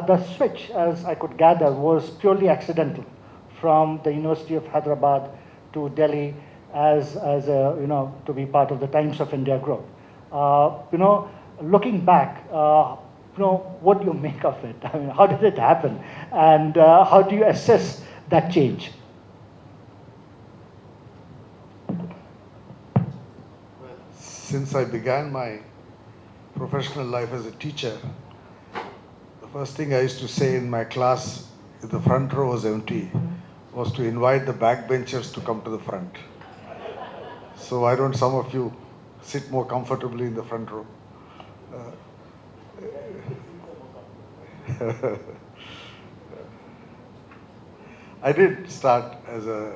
the switch, as I could gather, was purely accidental from the University of Hyderabad to Delhi as a, to be part of the Times of India group. Looking back, what do you make of it? I mean, how did it happen? And how do you assess that change? Since I began my professional life as a teacher, the first thing I used to say in my class, if the front row was empty, was to invite the backbenchers to come to the front. So why don't some of you sit more comfortably in the front row? I did start as a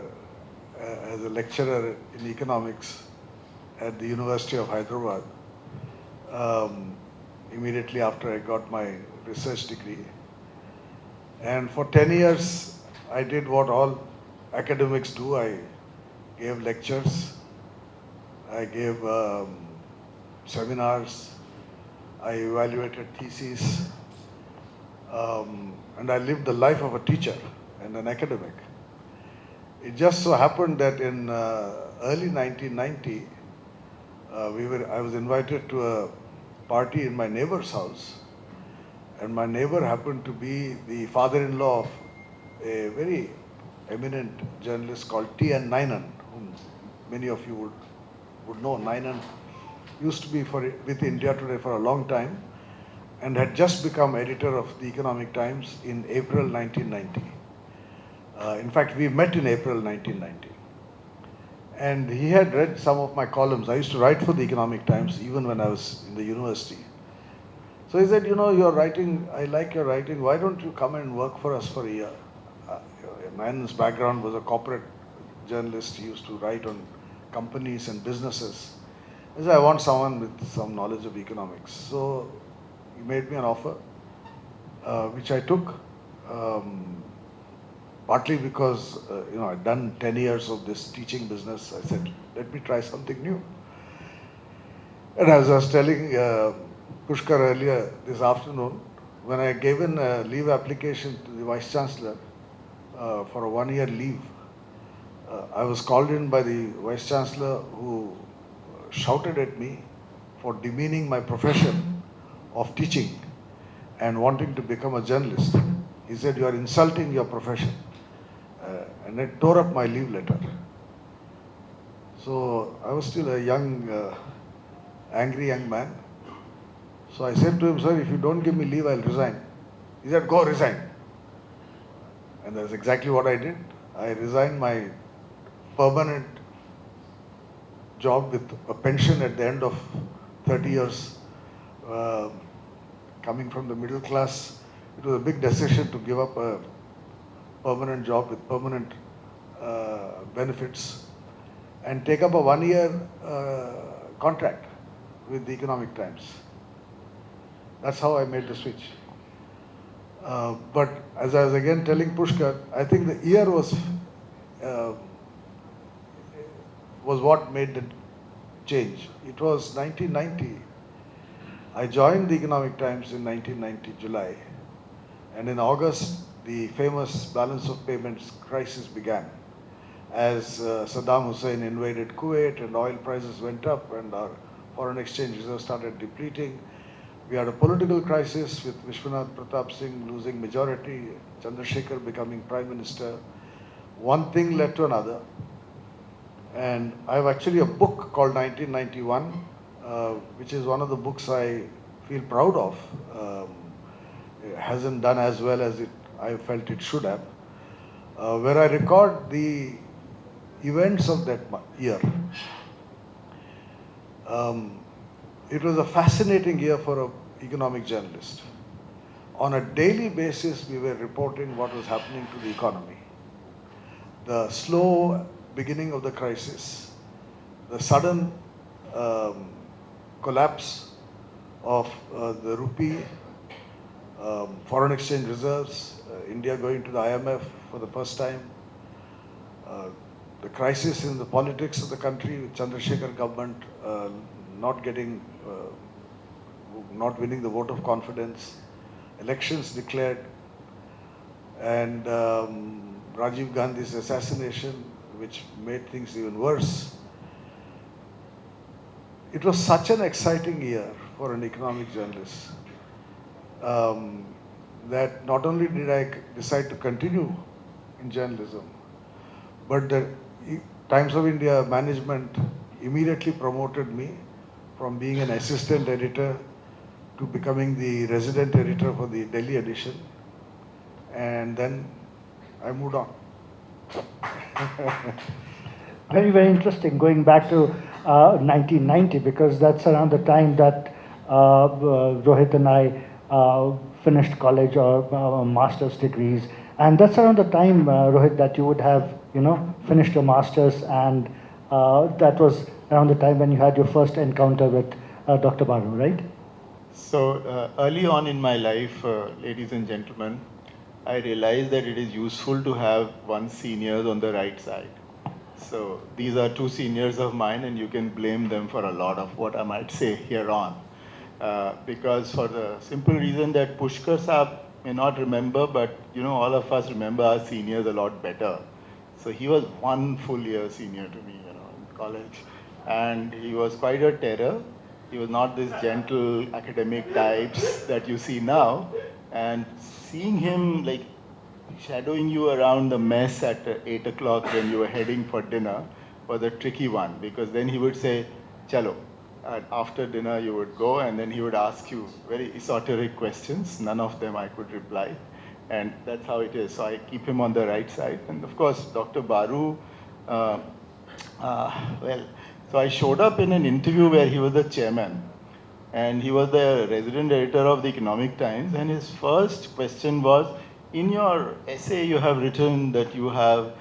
lecturer in economics at the University of Hyderabad immediately after I got my research degree. And for 10 years, I did what all academics do. I gave lectures, I gave seminars, I evaluated theses, and I lived the life of a teacher and an academic. It just so happened that in early 1990, I was invited to a party in my neighbor's house, and my neighbor happened to be the father-in-law of a very eminent journalist called T.N. Nainan, whom many of you would know. Nainan used to be with India Today for a long time and had just become editor of the Economic Times in April 1990. In fact, we met in April 1990. And he had read some of my columns. I used to write for the Economic Times even when I was in the university. So he said, you're writing, I like your writing, why don't you come and work for us for a year? Nainan's background was a corporate journalist. He used to write on companies and businesses. I said, I want someone with some knowledge of economics. So he made me an offer, which I took, partly because, I'd done 10 years of this teaching business. I said, let me try something new. And as I was telling Pushkar earlier this afternoon, when I gave in a leave application to the Vice Chancellor for a 1-year leave, I was called in by the Vice Chancellor, who shouted at me for demeaning my profession of teaching and wanting to become a journalist. He said, you are insulting your profession. And it tore up my leave letter. So I was still a young, angry young man. So I said to him, sir, if you don't give me leave, I'll resign. He said, go resign. And that's exactly what I did. I resigned my permanent job with a pension at the end of 30 years. Coming from the middle class, it was a big decision to give up a permanent job with permanent benefits and take up a 1-year contract with the Economic Times. That's how I made the switch. But as I was again telling Pushkar, I think the year was what made the change. It was 1990. I joined the Economic Times in 1990, July. And in August, the famous balance of payments crisis began as Saddam Hussein invaded Kuwait and oil prices went up and our foreign exchange reserves started depleting. We had a political crisis with Vishwanath Pratap Singh losing majority, Chandrasekhar becoming Prime Minister. One thing led to another. And I have actually a book called 1991, which is one of the books I feel proud of. It hasn't done as well as I felt it should have, where I record the events of that year. It was a fascinating year for an economic journalist. On a daily basis, we were reporting what was happening to the economy. The slow beginning of the crisis, the sudden collapse of the rupee, foreign exchange reserves, India going to the IMF for the first time, the crisis in the politics of the country with Chandrasekhar government not winning the vote of confidence, elections declared, and Rajiv Gandhi's assassination, which made things even worse. It was such an exciting year for an economic journalist um, that not only did I decide to continue in journalism, but the Times of India management immediately promoted me from being an assistant editor to becoming the resident editor for the Delhi edition. And then I moved on. Very, very interesting. Going back to 1990, because that's around the time that Rohit and I finished college or master's degrees, and that's around the time, Rohit, that you would have, finished your masters, and that was around the time when you had your first encounter with Dr. Baru, right? So early on in my life, ladies and gentlemen, I realized that it is useful to have one seniors on the right side. So these are two seniors of mine, and you can blame them for a lot of what I might say here on. Because for the simple reason that Pushkar Saab may not remember, but all of us remember our seniors a lot better. So he was one full year senior to me, in college, and he was quite a terror. He was not this gentle academic types that you see now, and seeing him like shadowing you around the mess at 8 o'clock when you were heading for dinner was a tricky one, because then he would say, Chalo. And after dinner you would go, and then he would ask you very esoteric questions. None of them I could reply. And that's how it is. So I keep him on the right side. And of course, Dr. Baru, uh, well, so I showed up in an interview where he was the chairman. And he was the resident editor of the Economic Times. And his first question was, in your essay you have written that you have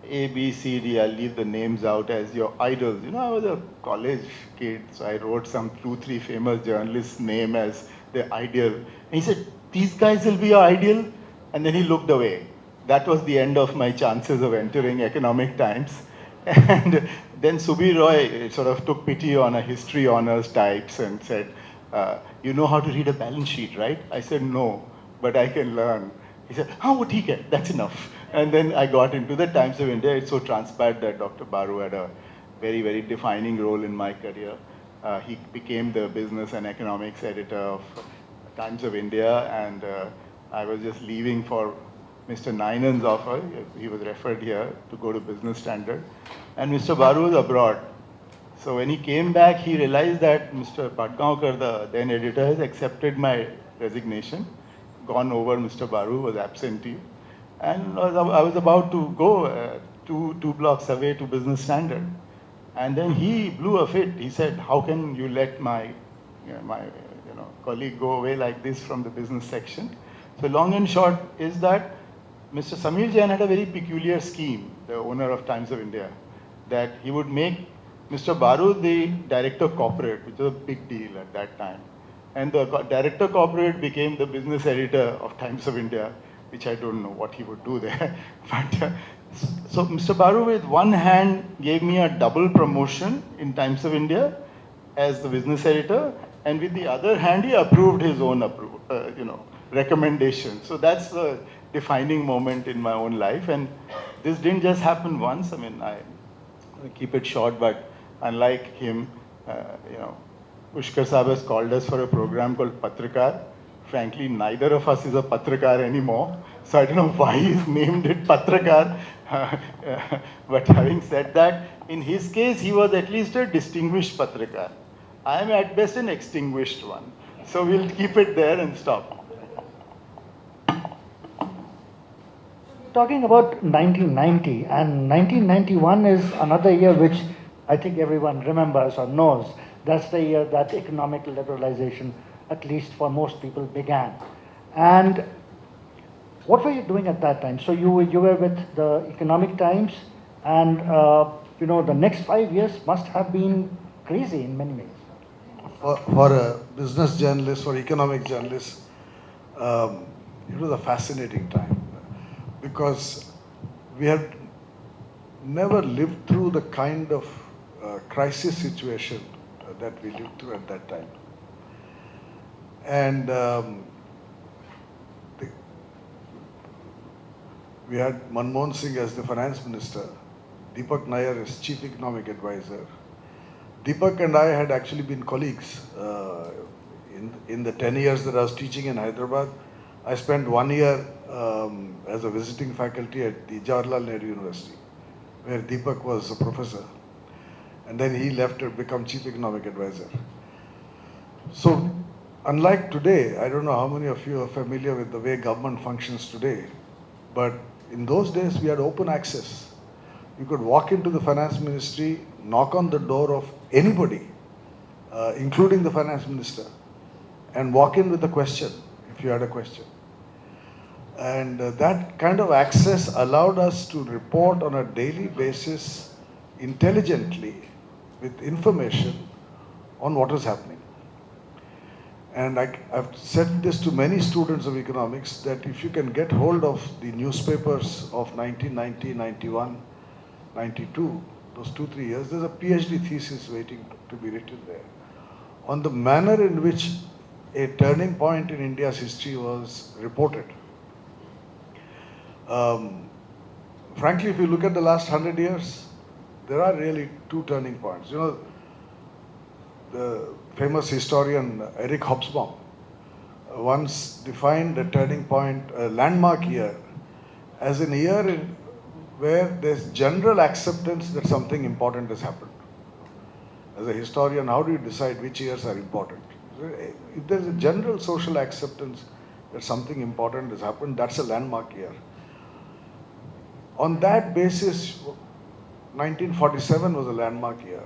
A, B, C, D, I'll leave the names out, as your idols. I was a college kid, so I wrote some 2, 3 famous journalists' name as their ideal. And he said, these guys will be your ideal? And then he looked away. That was the end of my chances of entering Economic Times. And then Subir Roy sort of took pity on a history honors types and said, you know how to read a balance sheet, right? I said, no, but I can learn. He said, oh, okay, that's enough. And then I got into the Times of India. It's so transpired that Dr. Baru had a very, very defining role in my career. He became the business and economics editor of Times of India, and I was just leaving for Mr. Nainan's offer. He was referred here to go to Business Standard. And Mr. Baru was abroad. So when he came back, he realized that Mr. Patgaonkar, the then editor, has accepted my resignation, gone over Mr. Baru, was absentee. And I was about to go two blocks away to Business Standard. And then he blew a fit. He said, how can you let my colleague go away like this from the business section? So long and short is that Mr. Samir Jain had a very peculiar scheme, the owner of Times of India, that he would make Mr. Baru the director corporate, which was a big deal at that time. And the director corporate became the business editor of Times of India, which I don't know what he would do there. But so Mr. Baru, with one hand, gave me a double promotion in Times of India as the business editor, and with the other hand, he approved his own recommendation. So that's the defining moment in my own life. And this didn't just happen once. I mean, I keep it short, but unlike him, Pushkar Saab has called us for a program called Patrakar. Frankly, neither of us is a Patrakar anymore. So I don't know why he's named it Patrakar. But having said that, in his case, he was at least a distinguished Patrakar. I am at best an extinguished one. So we'll keep it there and stop. Talking about 1990, and 1991 is another year which I think everyone remembers or knows. That's the year that economic liberalization, at least for most people, began. And what were you doing at that time? So you were with the Economic Times, and the next 5 years must have been crazy in many ways. For a business journalist, for economic journalist, it was a fascinating time because we had never lived through the kind of crisis situation that we lived through at that time. And we had Manmohan Singh as the finance minister, Deepak Nair as chief economic advisor. Deepak and I had actually been colleagues in the 10 years that I was teaching in Hyderabad. I spent 1 year as a visiting faculty at the Jawaharlal Nehru University, where Deepak was a professor. And then he left to become chief economic advisor. So, unlike today, I don't know how many of you are familiar with the way government functions today, but in those days we had open access. You could walk into the finance ministry, knock on the door of anybody, including the finance minister, and walk in with a question if you had a question. And that kind of access allowed us to report on a daily basis intelligently with information on what is happening. And I've said this to many students of economics that if you can get hold of the newspapers of 1990, 91, 92, those 2-3 years, there's a PhD thesis waiting to be written there on the manner in which a turning point in India's history was reported. Frankly, if you look at the last 100 years, there are really two turning points. You know, the famous historian Eric Hobsbawm once defined a turning point, a landmark year, as a year where there's general acceptance that something important has happened. As a historian, how do you decide which years are important? If there's a general social acceptance that something important has happened, that's a landmark year. On that basis, 1947 was a landmark year,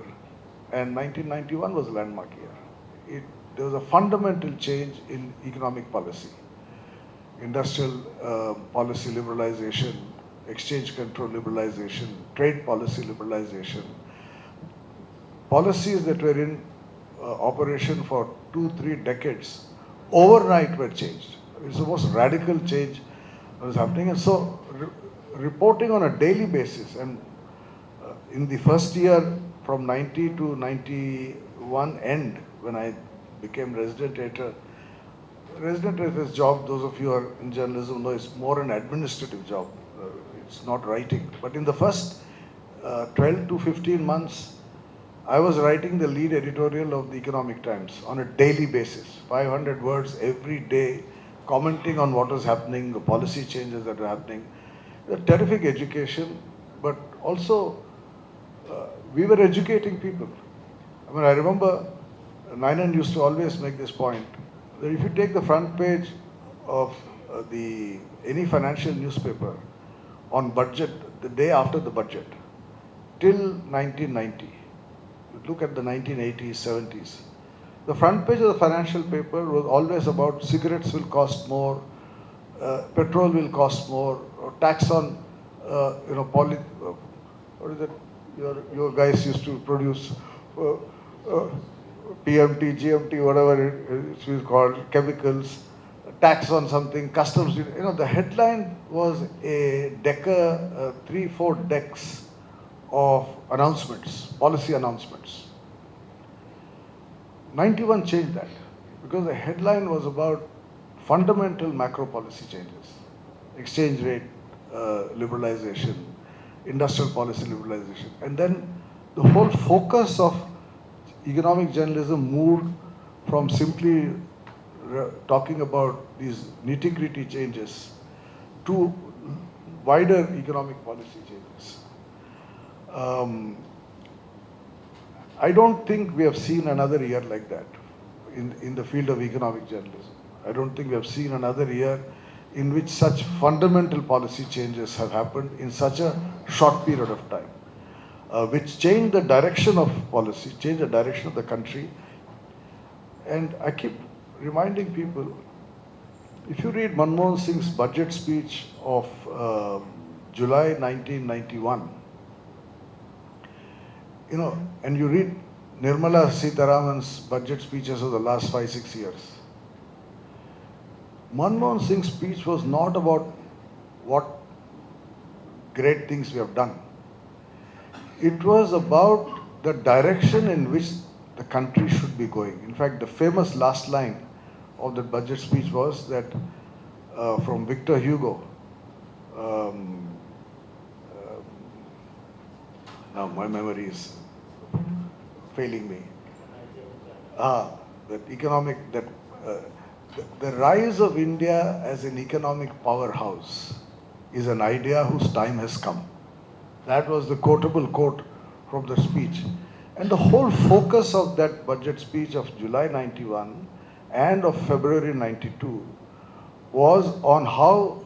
and 1991 was a landmark year. There was a fundamental change in economic policy, industrial policy liberalization, exchange control liberalization, trade policy liberalization. Policies that were in operation for 2-3 decades overnight were changed. It's the most radical change that was happening. And so reporting on a daily basis, and in the first year from 90 to 91 end, when I became resident editor, resident editor's job, those of you who are in journalism know, is more an administrative job. It's not writing. But in the first 12 to 15 months, I was writing the lead editorial of the Economic Times on a daily basis, 500 words every day, commenting on what was happening, the policy changes that were happening. A terrific education, but also we were educating people. I mean, I remember Nainan used to always make this point, that if you take the front page of any financial newspaper on budget, the day after the budget, till 1990, look at the 1980s, 70s, the front page of the financial paper was always about cigarettes will cost more, petrol will cost more, or tax on, what is it? Your guys used to produce PMT, GMT, whatever it is called, chemicals, tax on something, customs. You know, the headline was a decker, 3-4 decks of announcements, policy announcements. 91 changed that because the headline was about fundamental macro policy changes, exchange rate liberalization, industrial policy liberalization. And then the whole focus of economic journalism moved from simply talking about these nitty-gritty changes to wider economic policy changes. I don't think we have seen another year like that in the field of economic journalism. I don't think we have seen another year in which such fundamental policy changes have happened in such a short period of time, which changed the direction of policy, changed the direction of the country. And I keep reminding people, if you read Manmohan Singh's budget speech of July 1991, you know, and you read Nirmala Sitharaman's budget speeches of the last 5-6 years, Manmohan Singh's speech was not about what great things we have done. It was about the direction in which the country should be going. In fact, the famous last line of the budget speech was that from Victor Hugo, Um, um, Now my memory is failing me. That economic, that the rise of India as an economic powerhouse is an idea whose time has come. That was the quotable quote from the speech. And the whole focus of that budget speech of July 91 and of February 92 was on how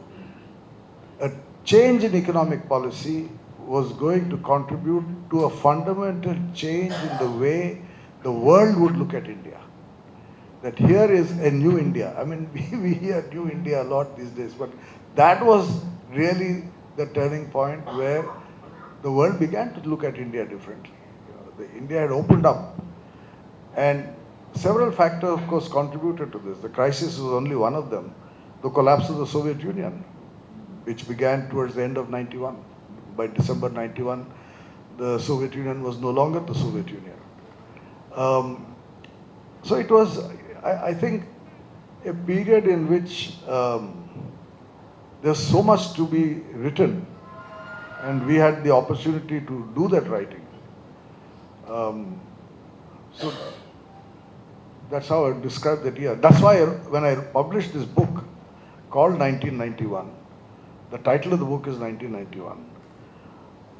a change in economic policy was going to contribute to a fundamental change in the way the world would look at India. That here is a new India. I mean, we hear new India a lot these days, but that was really the turning point where the world began to look at India differently. India had opened up, and several factors, of course, contributed to this. The crisis was only one of them. The collapse of the Soviet Union, which began towards the end of 91. By December 91, the Soviet Union was no longer the Soviet Union. So it was, I think, a period in which there's so much to be written, and we had the opportunity to do that writing. So that's how I describe that year. That's why when I published this book called 1991, the title of the book is 1991.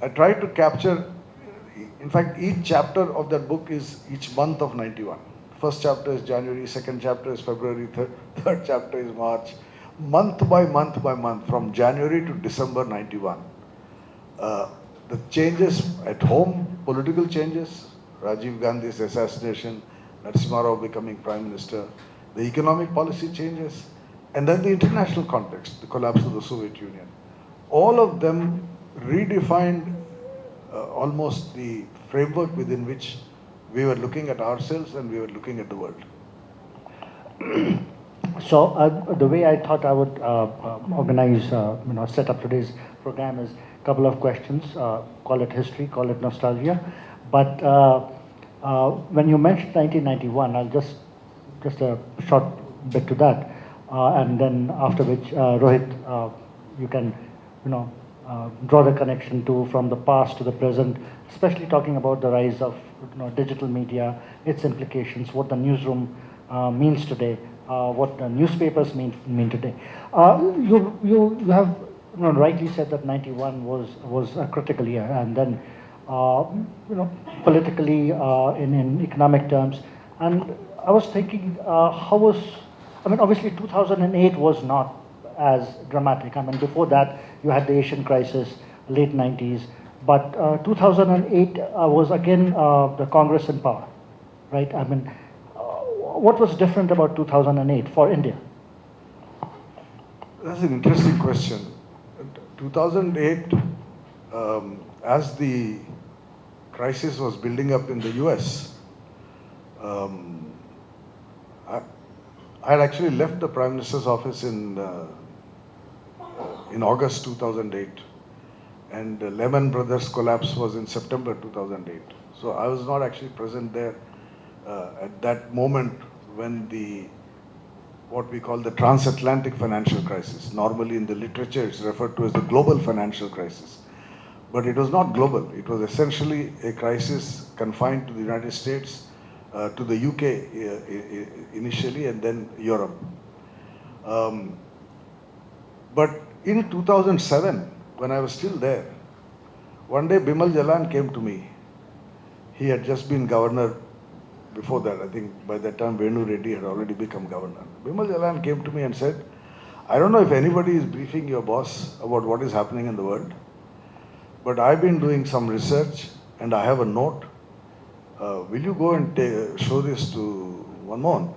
I tried to capture, in fact, each chapter of that book is each month of 91. First chapter is January, second chapter is February, third chapter is March. Month by month, from January to December 91. The changes at home, political changes, Rajiv Gandhi's assassination, Narasimha Rao becoming Prime Minister, the economic policy changes, and then the international context, the collapse of the Soviet Union. All of them redefined almost the framework within which we were looking at ourselves and we were looking at the world. So the way I thought I would organize, set up today's program is a couple of questions. Call it history, call it nostalgia. But when you mentioned 1991, I'll just a short bit to that, and then after which Rohit, you can, draw the connection to from the past to the present, especially talking about the rise of digital media, its implications, what the newsroom means today, what the newspapers mean today. You have rightly said that 91 was a critical year, and then politically in economic terms, and I was thinking obviously 2008 was not as dramatic. I mean, before that you had the Asian crisis, late 90s, but 2008 was again the Congress in power, right? I mean, what was different about 2008 for India? That's an interesting question. 2008, as the crisis was building up in the US, I had actually left the Prime Minister's office in August 2008, and Lehman Brothers collapse was in September 2008. So I was not actually present there at that moment when what we call the transatlantic financial crisis. Normally in the literature it's referred to as the global financial crisis. But it was not global. It was essentially a crisis confined to the United States, to the UK initially, and then Europe. But in 2007, when I was still there, one day Bimal Jalan came to me. He had just been governor before that. I think by that time Venu Reddy had already become governor. Bimal Jalan came to me and said, I don't know if anybody is briefing your boss about what is happening in the world, but I've been doing some research and I have a note. Will you go and show this to Manmohan?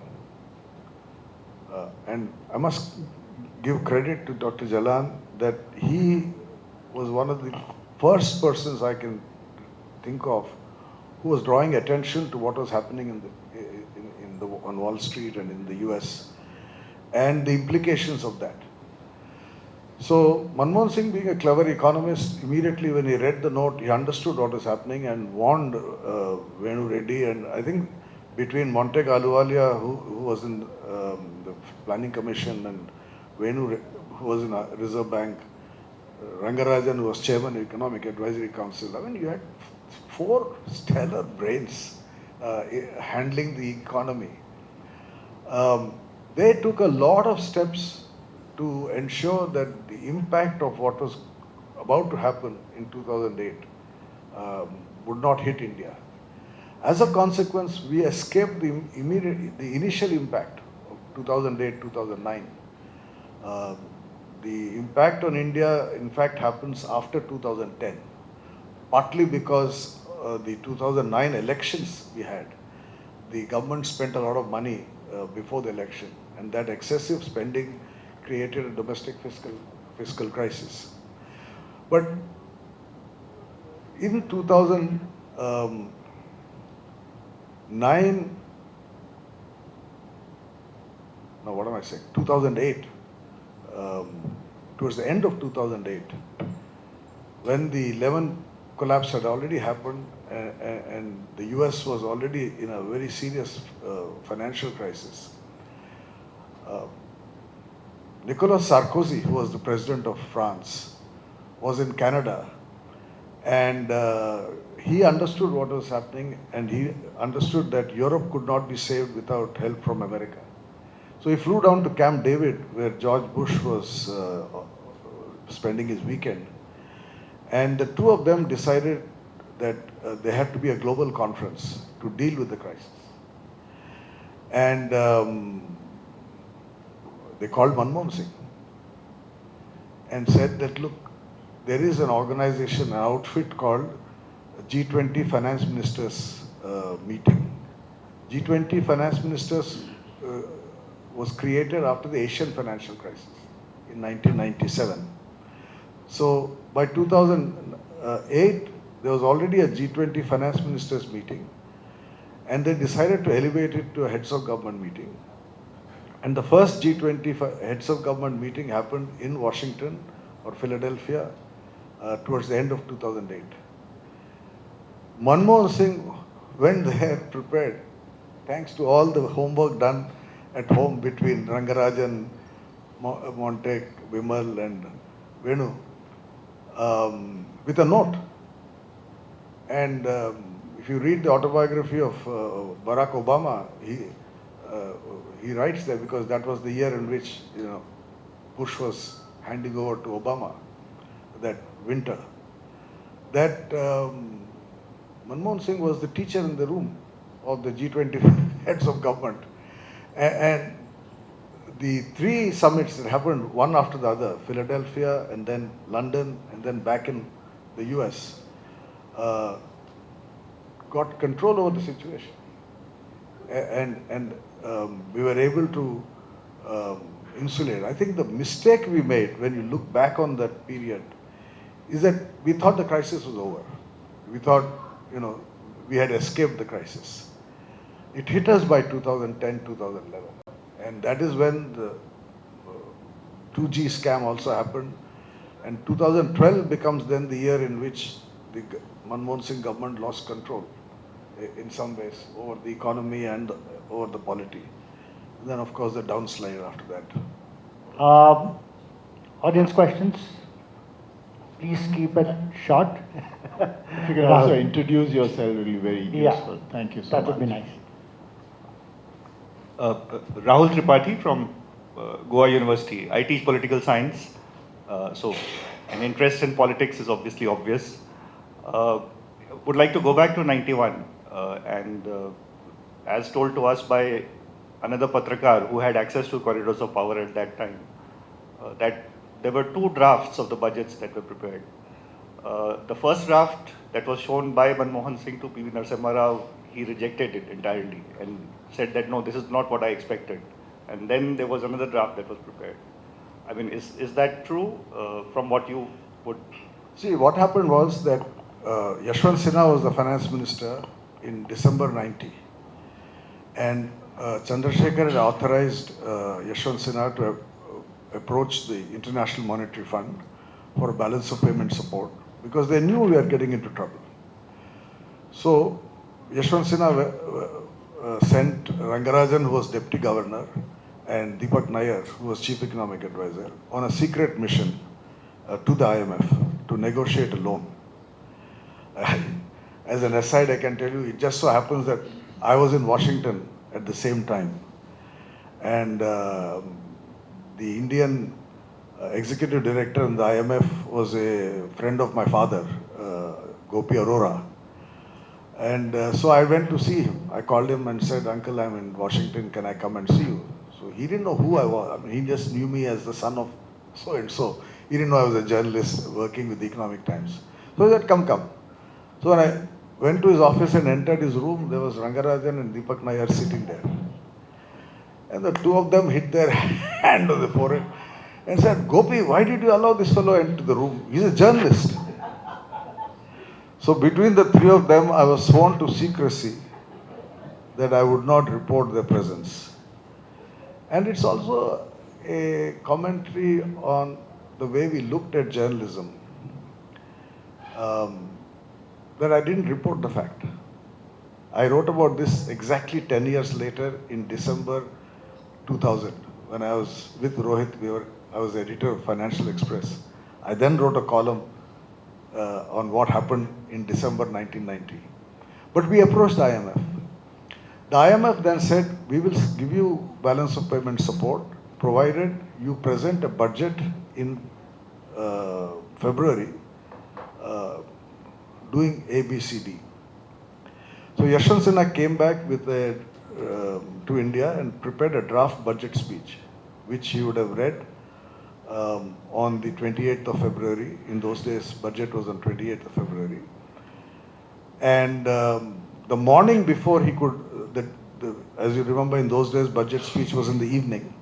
And I must give credit to Dr. Jalan that he was one of the first persons I can think of who was drawing attention to what was happening on Wall Street and in the US and the implications of that. So Manmohan Singh, being a clever economist, immediately when he read the note, he understood what was happening and warned Venu Reddy. And I think between Montek Ahluwalia, who was in the Planning Commission, and Venu, who was in Reserve Bank, Rangarajan, who was chairman of Economic Advisory Council. I mean, you had four stellar brains handling the economy. They took a lot of steps to ensure that the impact of what was about to happen in 2008 would not hit India. As a consequence, we escaped the initial impact of 2008, 2009. The impact on India, in fact, happens after 2010, partly because the 2009 elections we had, the government spent a lot of money before the election, and that excessive spending created a domestic fiscal crisis. But in 2009, no, what am I saying? 2008, towards the end of 2008, when the 11 collapse had already happened and the US was already in a very serious financial crisis, Nicolas Sarkozy, who was the president of France, was in Canada, and he understood what was happening, and he understood that Europe could not be saved without help from America. So he flew down to Camp David, where George Bush was spending his weekend, and the two of them decided that there had to be a global conference to deal with the crisis. And they called Manmohan Singh and said that, look, there is an organization, an outfit called G20 Finance Ministers meeting. G20 Finance Ministers was created after the Asian financial crisis in 1997. So by 2008, there was already a G20 Finance Ministers meeting, and they decided to elevate it to a heads of government meeting. And the first G20 heads of government meeting happened in Washington or Philadelphia towards the end of 2008. Manmohan Singh went there prepared, thanks to all the homework done at home between Rangarajan, Montek, Vimal and Venu, with a note. And if you read the autobiography of Barack Obama, he writes there, because that was the year in which Bush was handing over to Obama, that winter, that Manmohan Singh was the teacher in the room of the G20 heads of government. And the three summits that happened one after the other, Philadelphia and then London and then back in the US, got control over the situation. And we were able to insulate. I think the mistake we made when you look back on that period is that we thought the crisis was over. We thought, we had escaped the crisis. It hit us by 2010, 2011. And that is when the 2G scam also happened. And 2012 becomes then the year in which the Manmohan Singh government lost control in some ways over the economy and over the polity. And then, of course, the downslide after that. Audience questions? Please keep it short. If you can also introduce yourself, it will be very useful. Thank you so much. That would be nice. Rahul Tripathi from Goa University. I teach political science, so an interest in politics is obviously obvious. Would like to go back to 91 and as told to us by another Patrakar who had access to corridors of power at that time, that there were two drafts of the budgets that were prepared. The first draft that was shown by Manmohan Singh to P.V. Narasimha Rao, he rejected it entirely and said that no, this is not what I expected. And then there was another draft that was prepared. I mean, is that true from what you would? See, what happened was that Yashwant Sinha was the finance minister in December 90. And Chandrasekhar had authorized Yashwant Sinha to approach the International Monetary Fund for a balance of payment support, because they knew we were getting into trouble. So Yashwant Sinha sent Rangarajan, who was deputy governor, and Deepak Nair, who was chief economic advisor, on a secret mission to the IMF to negotiate a loan. As an aside, I can tell you, it just so happens that I was in Washington at the same time, and the Indian executive director in the IMF was a friend of my father, Gopi Arora. And so I went to see him. I called him and said, Uncle, I'm in Washington, can I come and see you? So he didn't know who I was. I mean, he just knew me as the son of so and so. He didn't know I was a journalist working with the Economic Times. So he said, come, come. So when I went to his office and entered his room, there was Rangarajan and Deepak Nair sitting there. And the two of them hit their hand on the forehead and said, Gopi, why did you allow this fellow into the room? He's a journalist. So between the three of them, I was sworn to secrecy that I would not report their presence. And it's also a commentary on the way we looked at journalism, that I didn't report the fact. I wrote about this exactly 10 years later in December 2000 when I was with Rohit. I was editor of Financial Express. I then wrote a column on what happened in December 1990. But we approached the IMF. The IMF then said, we will give you balance of payment support provided you present a budget in February doing A, B, C, D. So Yashwant Sinha came back with to India and prepared a draft budget speech, which he would have read on the 28th of February. In those days, budget was on 28th of February. And the morning before he could, as you remember, in those days, budget speech was in the evening.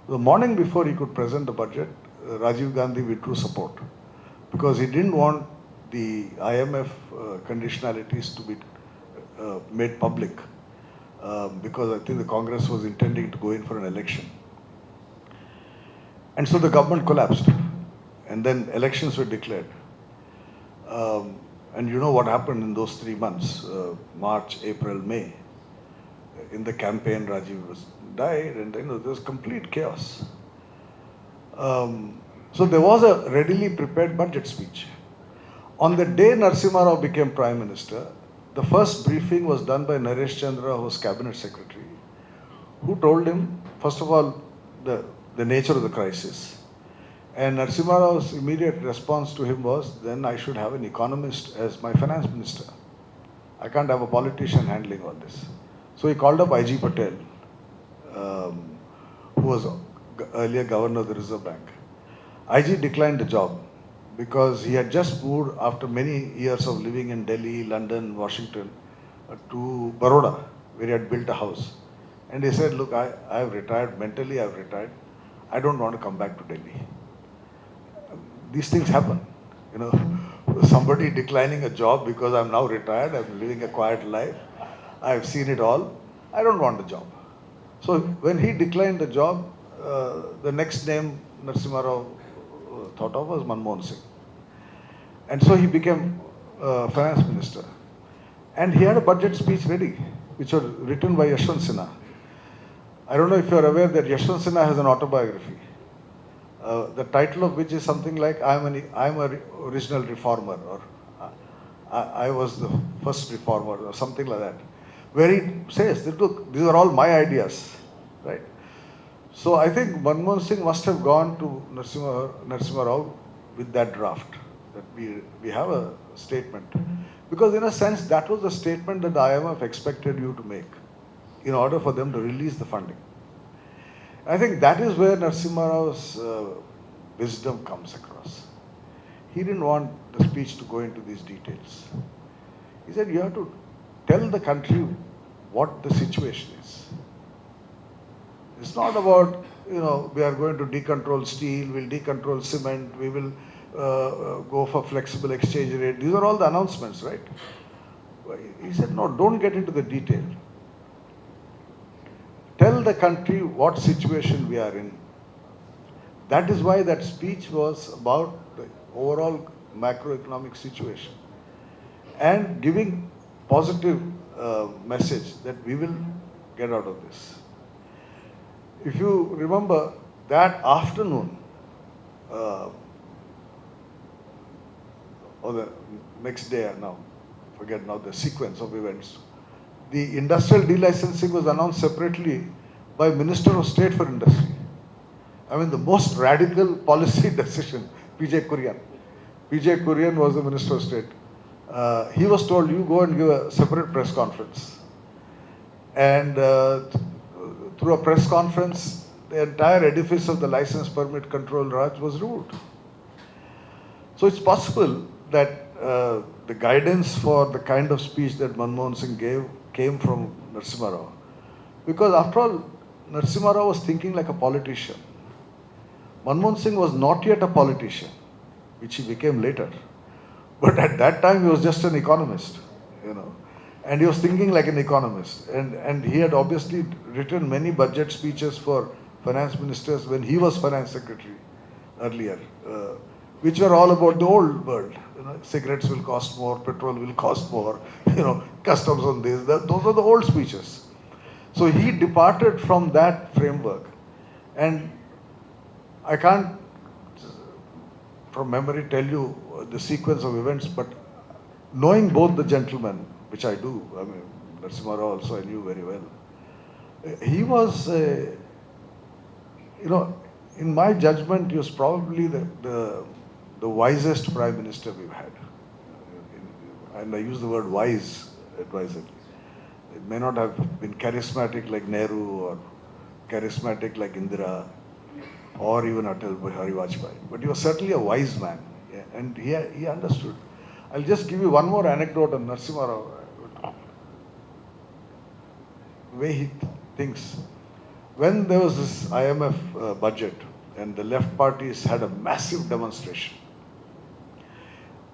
The morning before he could present the budget, Rajiv Gandhi withdrew support because he didn't want the IMF conditionalities to be made public because I think the Congress was intending to go in for an election. And so the government collapsed and then elections were declared. And you know what happened in those 3 months, March, April, May. In the campaign, Rajiv died and there was complete chaos. So there was a readily prepared budget speech. On the day Narasimha Rao became Prime Minister, the first briefing was done by Naresh Chandra, who was Cabinet Secretary, who told him, first of all, the nature of the crisis. And Narasimha Rao's immediate response to him was, then I should have an economist as my finance minister. I can't have a politician handling all this. So he called up I.G. Patel, who was earlier governor of the Reserve Bank. I.G. declined the job because he had just moved after many years of living in Delhi, London, Washington, to Baroda, where he had built a house. And he said, look, I have retired, mentally I have retired. I don't want to come back to Delhi. These things happen. You know, somebody declining a job because I'm now retired, I'm living a quiet life, I've seen it all, I don't want the job. So when he declined the job, the next name Narasimha Rao thought of was Manmohan Singh. And so he became finance minister. And he had a budget speech ready, which was written by Yashwant Sinha. I don't know if you're aware that Yashwant Sinha has an autobiography. The title of which is something like I'm an original reformer, or I was the first reformer, or something like that, where he says that, look, these are all my ideas, right? So I think Manmohan Singh must have gone to Narasimha Rao with that draft, that we have a statement, because in a sense that was the statement that the IMF expected you to make in order for them to release the funding. I think that is where Narasimha Rao's wisdom comes across. He didn't want the speech to go into these details. He said, you have to tell the country what the situation is. It's not about, you know, we are going to decontrol steel, we'll decontrol cement, we will go for flexible exchange rate. These are all the announcements, right? He said, no, don't get into the detail. Tell the country what situation we are in. That is why that speech was about the overall macroeconomic situation and giving positive message that we will get out of this. If you remember, that afternoon, or the next day now, forget now the sequence of events, the industrial delicensing was announced separately by Minister of State for Industry. I mean, the most radical policy decision, P.J. Kurian. P.J. Kurian was the Minister of State. He was told, you go and give a separate press conference. And through a press conference, the entire edifice of the license permit control Raj was removed. So it's possible that the guidance for the kind of speech that Manmohan Singh gave came from Narasimha Rao. Because after all, Narasimha Rao was thinking like a politician. Manmohan Singh was not yet a politician, which he became later. But at that time, he was just an economist, you know, and he was thinking like an economist. And he had obviously written many budget speeches for finance ministers when he was finance secretary earlier, which were all about the old world. You know, cigarettes will cost more, petrol will cost more, you know, customs on this. Those are the old speeches. So he departed from that framework. And I can't, from memory, tell you the sequence of events, but knowing both the gentlemen, which I do, I mean, Narasimha Rao also I knew very well. He was, you know, in my judgment, he was probably the wisest prime minister we've had. And I use the word wise advisedly. It may not have been charismatic like Nehru or charismatic like Indira or even Atal Bihari Vajpayee. But he was certainly a wise man, yeah, and he understood. I'll just give you one more anecdote on Narasimha Rao. The way he thinks. When there was this IMF budget and the left parties had a massive demonstration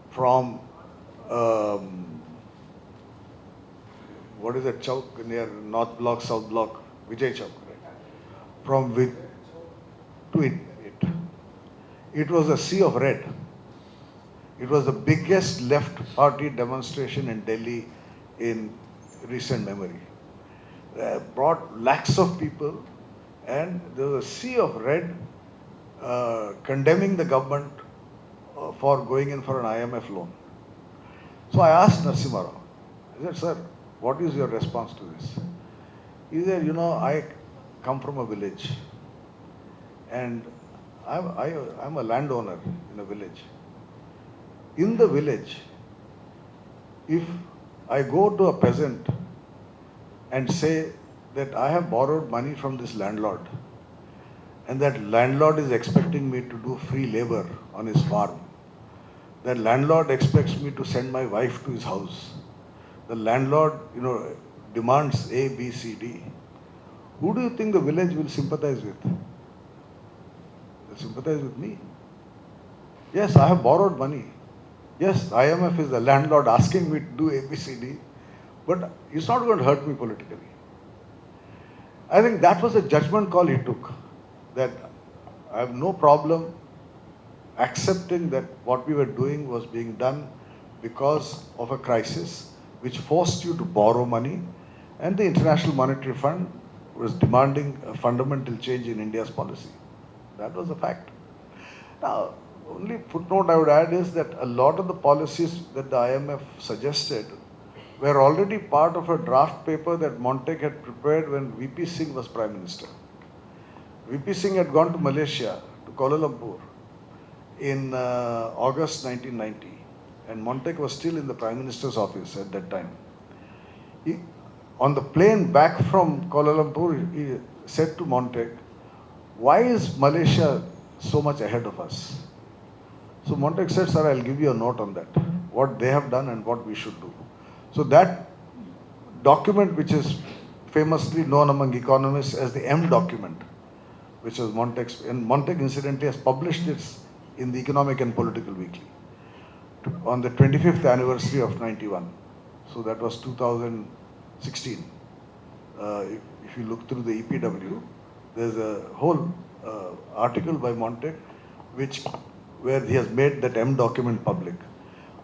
from, what is that Chowk near North Block, South Block, Vijay Chowk, right? From to it. It was a sea of red. It was the biggest left party demonstration in Delhi in recent memory. Brought lakhs of people, and there was a sea of red condemning the government for going in for an IMF loan. So I asked Narasimha Rao, I said, sir, what is your response to this? He said, you know, I come from a village, and I'm a landowner in a village. In the village, if I go to a peasant and say that I have borrowed money from this landlord, and that landlord is expecting me to do free labor on his farm, that landlord expects me to send my wife to his house, the landlord, you know, demands A, B, C, D, who do you think the village will sympathize with? They'll sympathize with me. Yes, I have borrowed money. Yes, IMF is the landlord asking me to do A, B, C, D, but it's not going to hurt me politically. I think that was a judgment call he took, that I have no problem accepting that what we were doing was being done because of a crisis which forced you to borrow money, and the International Monetary Fund was demanding a fundamental change in India's policy. That was a fact. Now, only footnote I would add is that a lot of the policies that the IMF suggested were already part of a draft paper that Montek had prepared when VP Singh was Prime Minister. VP Singh had gone to Malaysia, to Kuala Lumpur, in August 1990, and Montek was still in the Prime Minister's office at that time. On the plane back from Kuala Lumpur, he said to Montek, why is Malaysia so much ahead of us? So Montek said, sir, I'll give you a note on that, what they have done and what we should do. So that document, which is famously known among economists as the M document, which was Montek's, and Montek incidentally has published it in the Economic and Political Weekly on the 25th anniversary of 91. So that was 2016. If you look through the EPW, there's a whole article by Montek where he has made that M document public.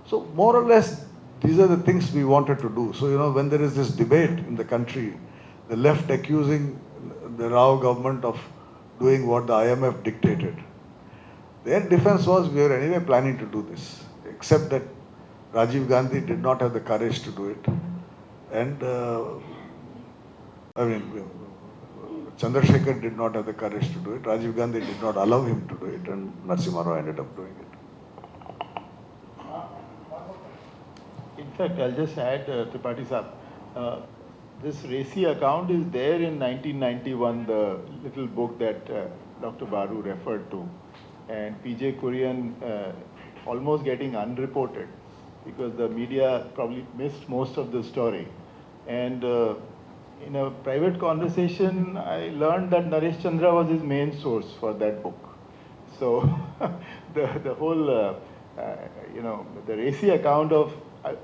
So more or less, these are the things we wanted to do. So, you know, when there is this debate in the country, the left accusing the Rao government of doing what the IMF dictated, their defense was, we were anyway planning to do this, except that Rajiv Gandhi did not have the courage to do it. And I mean, Chandrasekhar did not have the courage to do it. Rajiv Gandhi did not allow him to do it. And Narasimha Rao ended up doing it. In fact, I'll just add, Tripathi Saab, this RACI account is there in 1991, the little book that Dr. Baru referred to, and PJ Kurian almost getting unreported because the media probably missed most of the story. And in a private conversation, I learned that Naresh Chandra was his main source for that book. So the whole, the RACI account of,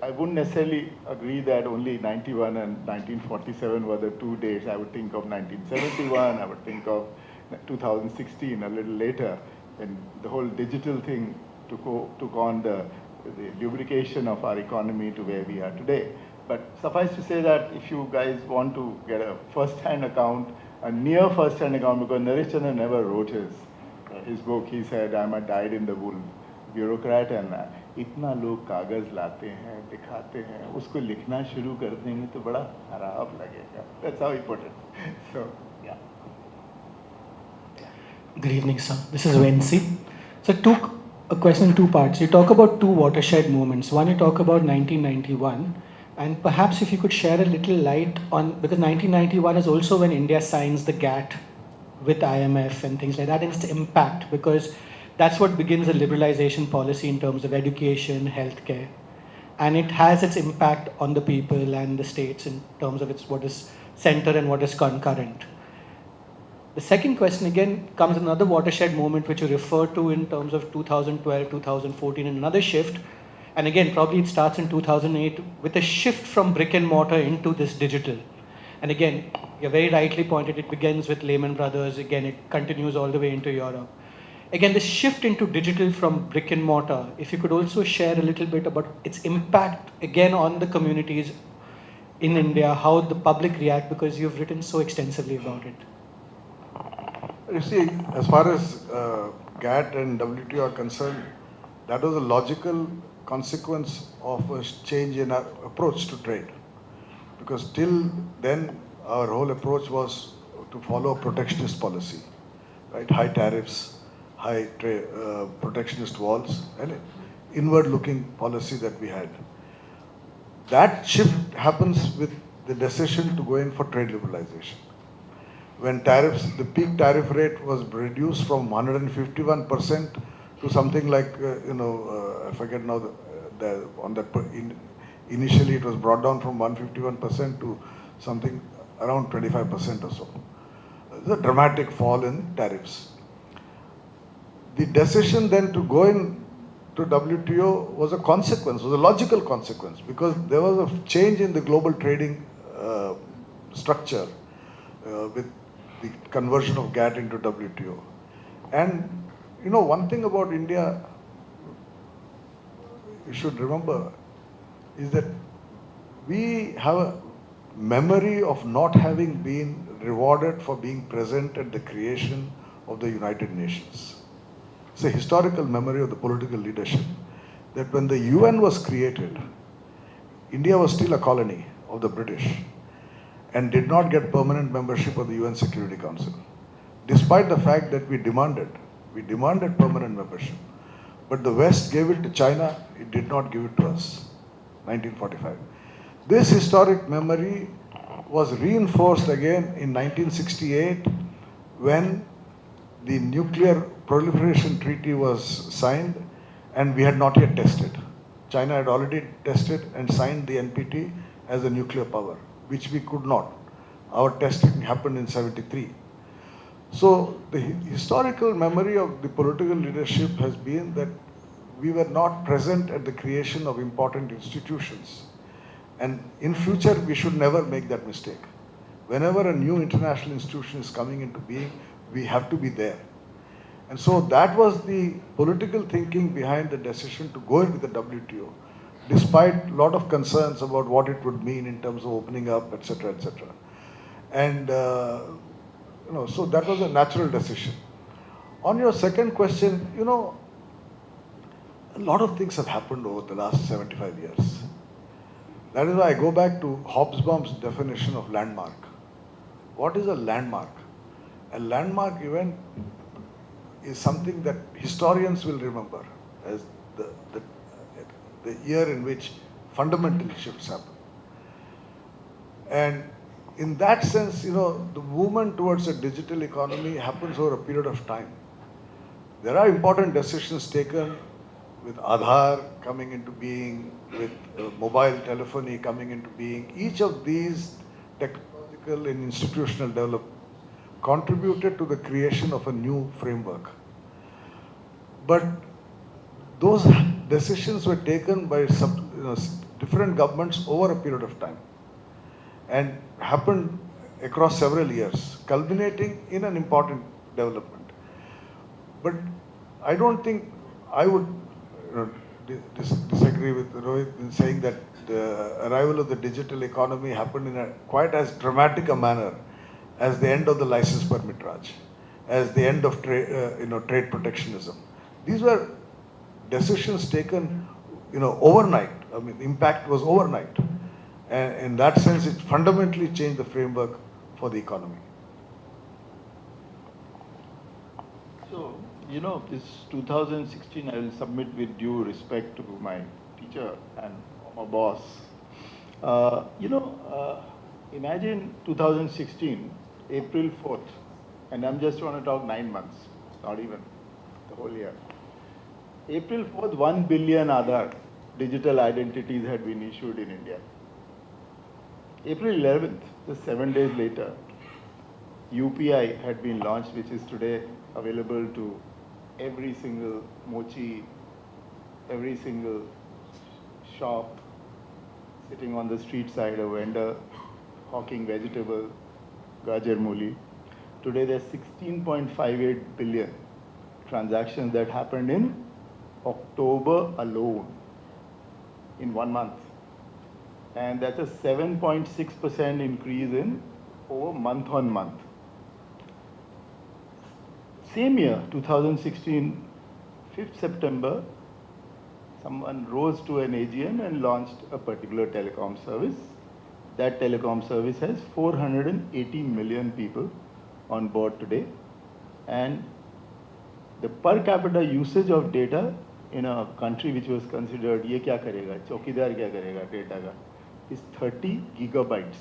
I wouldn't necessarily agree that only 91 and 1947 were the two dates. I would think of 1971, I would think of 2016 a little later, when the whole digital thing took on the lubrication of our economy to where we are today. But suffice to say that if you guys want to get a first-hand account, a near first-hand account, because Naresh Chandra never wrote his book, he said, I'm a dyed-in-the-wool bureaucrat and इतना लोग कागज लाते हैं, दिखाते हैं, उसको लिखना शुरू कर देंगे तो बड़ा खराब लगेगा. That's how he put it. So, yeah. Good evening, sir. This is Vensi. So, a question in two parts. You talk about two watershed moments. One, you talk about 1991, and perhaps if you could share a little light on, because 1991 is also when India signs the GATT with IMF and things like that, and its impact, because that's what begins a liberalization policy in terms of education, healthcare, and it has its impact on the people and the states in terms of what is center and what is concurrent. The second question again comes another watershed moment which you refer to in terms of 2012, 2014, and another shift. And again, probably it starts in 2008 with a shift from brick and mortar into this digital. And again, you very rightly pointed, it begins with Lehman Brothers. Again, it continues all the way into Europe. Again, this shift into digital from brick and mortar, if you could also share a little bit about its impact again on the communities in India, how the public react, because you've written so extensively about it. You see, as far as GATT and WTO are concerned, that was a logical consequence of a change in our approach to trade. Because till then, our whole approach was to follow a protectionist policy, right? High tariffs, high protectionist walls, and inward-looking policy that we had. That shift happens with the decision to go in for trade liberalization. When tariffs, the peak tariff rate was reduced from 151% to something like, I forget now, initially it was brought down from 151% to something around 25% or so. It's a dramatic fall in tariffs. The decision then to go in to WTO was a consequence, was a logical consequence, because there was a change in the global trading structure with the conversion of GATT into WTO. And one thing about India you should remember is that we have a memory of not having been rewarded for being present at the creation of the United Nations. It's a historical memory of the political leadership that when the UN was created, India was still a colony of the British and did not get permanent membership of the UN Security Council, despite the fact that we demanded permanent membership. But the West gave it to China, it did not give it to us, 1945. This historic memory was reinforced again in 1968 when the Nuclear Proliferation Treaty was signed and we had not yet tested. China had already tested and signed the NPT as a nuclear power, which we could not. Our testing happened in 73. So the historical memory of the political leadership has been that we were not present at the creation of important institutions. And in future, we should never make that mistake. Whenever a new international institution is coming into being, we have to be there. And so that was the political thinking behind the decision to go into the WTO, despite a lot of concerns about what it would mean in terms of opening up, etc., etc. And so that was a natural decision. On your second question, a lot of things have happened over the last 75 years. That is why I go back to Hobsbawm's definition of landmark. What is a landmark? A landmark event is something that historians will remember as the, the, the year in which fundamental shifts happen. And in that sense, the movement towards a digital economy happens over a period of time. There are important decisions taken with Aadhaar coming into being, with mobile telephony coming into being. Each of these technological and institutional developments contributed to the creation of a new framework. But those decisions were taken by different governments over a period of time and happened across several years, culminating in an important development. But I don't think I would disagree with Rohit in saying that the arrival of the digital economy happened in a quite as dramatic a manner as the end of the license permit Raj, as the end of trade protectionism. These were decisions taken, overnight. I mean, the impact was overnight. And in that sense, it fundamentally changed the framework for the economy. So, this 2016, I will submit with due respect to my teacher and my boss. Imagine 2016, April 4th, and I'm just going to talk 9 months, not even the whole year. April 4th, 1 billion Aadhaar digital identities had been issued in India. April 11th, just 7 days later, UPI had been launched, which is today available to every single mochi, every single shop, sitting on the street side, a vendor hawking vegetable, gajar mooli. Today there's 16.58 billion transactions that happened in October alone, in 1 month. And that's a 7.6% increase in over month on month. Same year, 2016, 5th September, someone rose to an AGM and launched a particular telecom service. That telecom service has 480 million people on board today. And the per capita usage of data in a country which was considered, ye kya karega, chokidar kya karega data ka, is 30 gigabytes.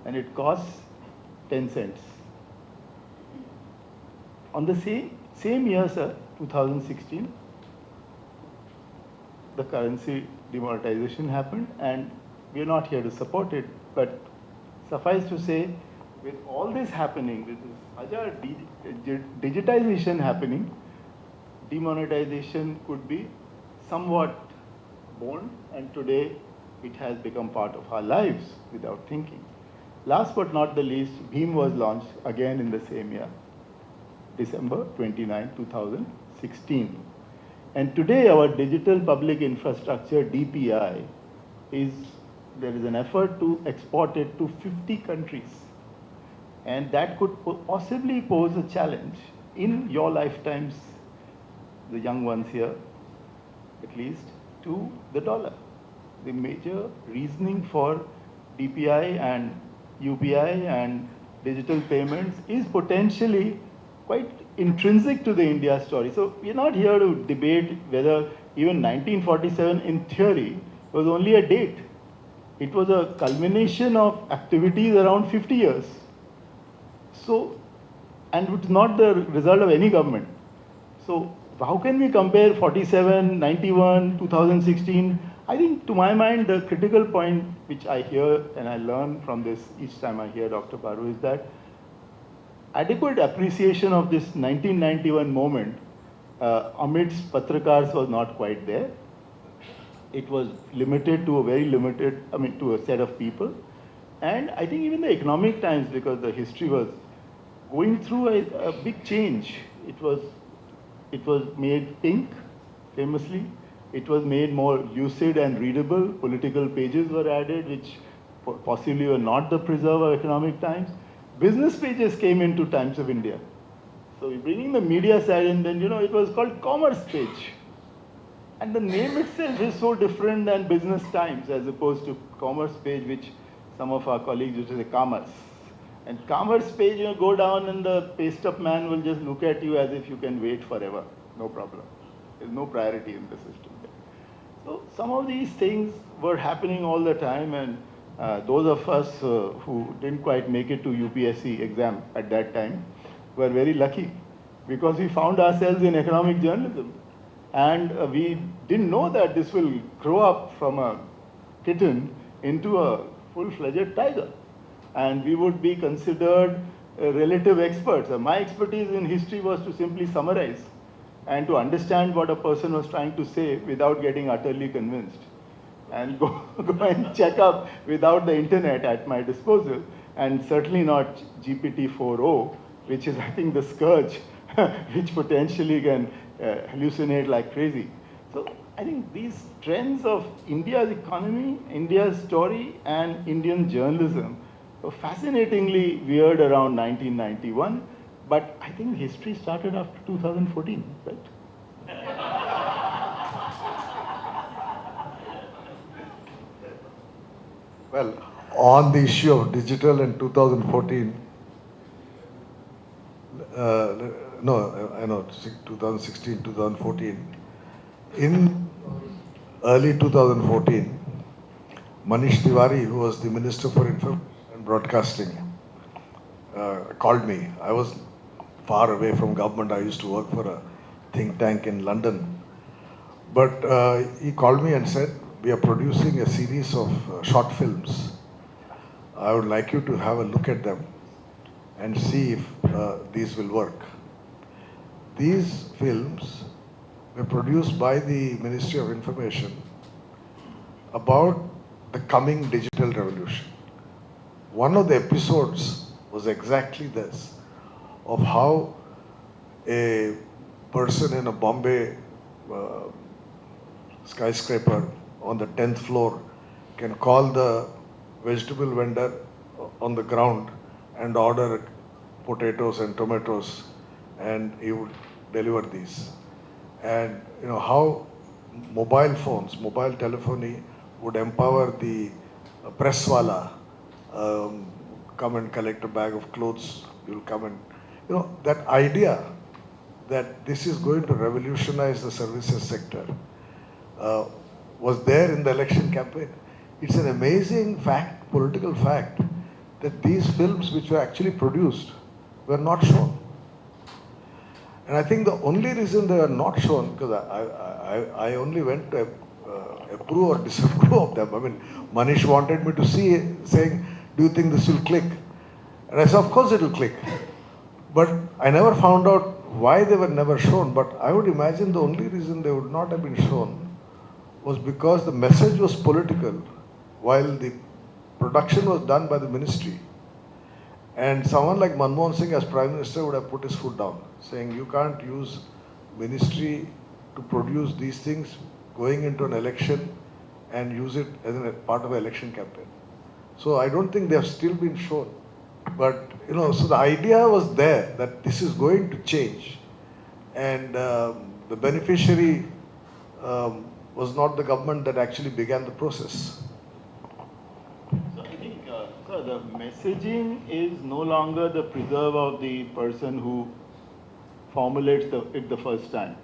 And it costs 10 cents. On the same year, sir, 2016, the currency demonetization happened, and we are not here to support it, but suffice to say, with all this happening, with this digitization happening, demonetization could be somewhat born, and today it has become part of our lives without thinking. Last but not the least, Bhim was launched again in the same year, December 29, 2016. And today our digital public infrastructure, DPI, there is an effort to export it to 50 countries. And that could possibly pose a challenge in your lifetimes, the young ones here, at least, to the dollar. The major reasoning for DPI and UPI and digital payments is potentially quite intrinsic to the India story. So we're not here to debate whether even 1947 in theory was only a date. It was a culmination of activities around 50 years. So, and it's not the result of any government. So how can we compare 47, 91, 2016? I think to my mind, the critical point which I hear and I learn from this each time I hear Dr. Baru is that adequate appreciation of this 1991 moment amidst Patrakars was not quite there. It was limited to to a set of people. And I think even the economic times, because the history was going through a big change. It was made pink, famously. It was made more lucid and readable. Political pages were added, which possibly were not the preserve of economic times. Business pages came into Times of India. So we're bringing the media side, and then, it was called commerce page. And the name itself is so different than Business Times as opposed to Commerce Page, which some of our colleagues used to say Commerce. And Commerce Page, you go down and the paste up man will just look at you as if you can wait forever. No problem. There's no priority in the system there. So some of these things were happening all the time, and those of us who didn't quite make it to UPSC exam at that time were very lucky because we found ourselves in economic journalism. And we didn't know that this will grow up from a kitten into a full-fledged tiger. And we would be considered relative experts. My expertise in history was to simply summarize and to understand what a person was trying to say without getting utterly convinced. And go and check up without the internet at my disposal, and certainly not GPT 4.0, which is, I think, the scourge which potentially can hallucinate like crazy. So I think these trends of India's economy, India's story, and Indian journalism were fascinatingly weird around 1991, but I think history started after 2014, right? Well, on the issue of digital in 2014, no, I know, 2016, 2014. In early 2014, Manish Tiwari, who was the Minister for Information and Broadcasting, called me. I was far away from government. I used to work for a think tank in London. But he called me and said, we are producing a series of short films. I would like you to have a look at them and see if these will work. These films were produced by the Ministry of Information about the coming digital revolution. One of the episodes was exactly this, of how a person in a Bombay skyscraper on the 10th floor can call the vegetable vendor on the ground and order potatoes and tomatoes, and he would deliver these. And how mobile phones, mobile telephony would empower the presswala, come and collect a bag of clothes, you'll come and, that idea that this is going to revolutionize the services sector was there in the election campaign. It's an amazing fact, political fact, that these films which were actually produced were not shown. And I think the only reason they were not shown, because I only went to approve or disapprove of them. I mean, Manish wanted me to see it, saying, do you think this will click? And I said, of course it will click. But I never found out why they were never shown. But I would imagine the only reason they would not have been shown was because the message was political, while the production was done by the ministry. And someone like Manmohan Singh as Prime Minister would have put his foot down, saying you can't use ministry to produce these things going into an election and use it as a part of an election campaign. So I don't think they have still been shown. But, so the idea was there that this is going to change. And the beneficiary was not the government that actually began the process. So I think the messaging is no longer the preserve of the person who formulates it the first time.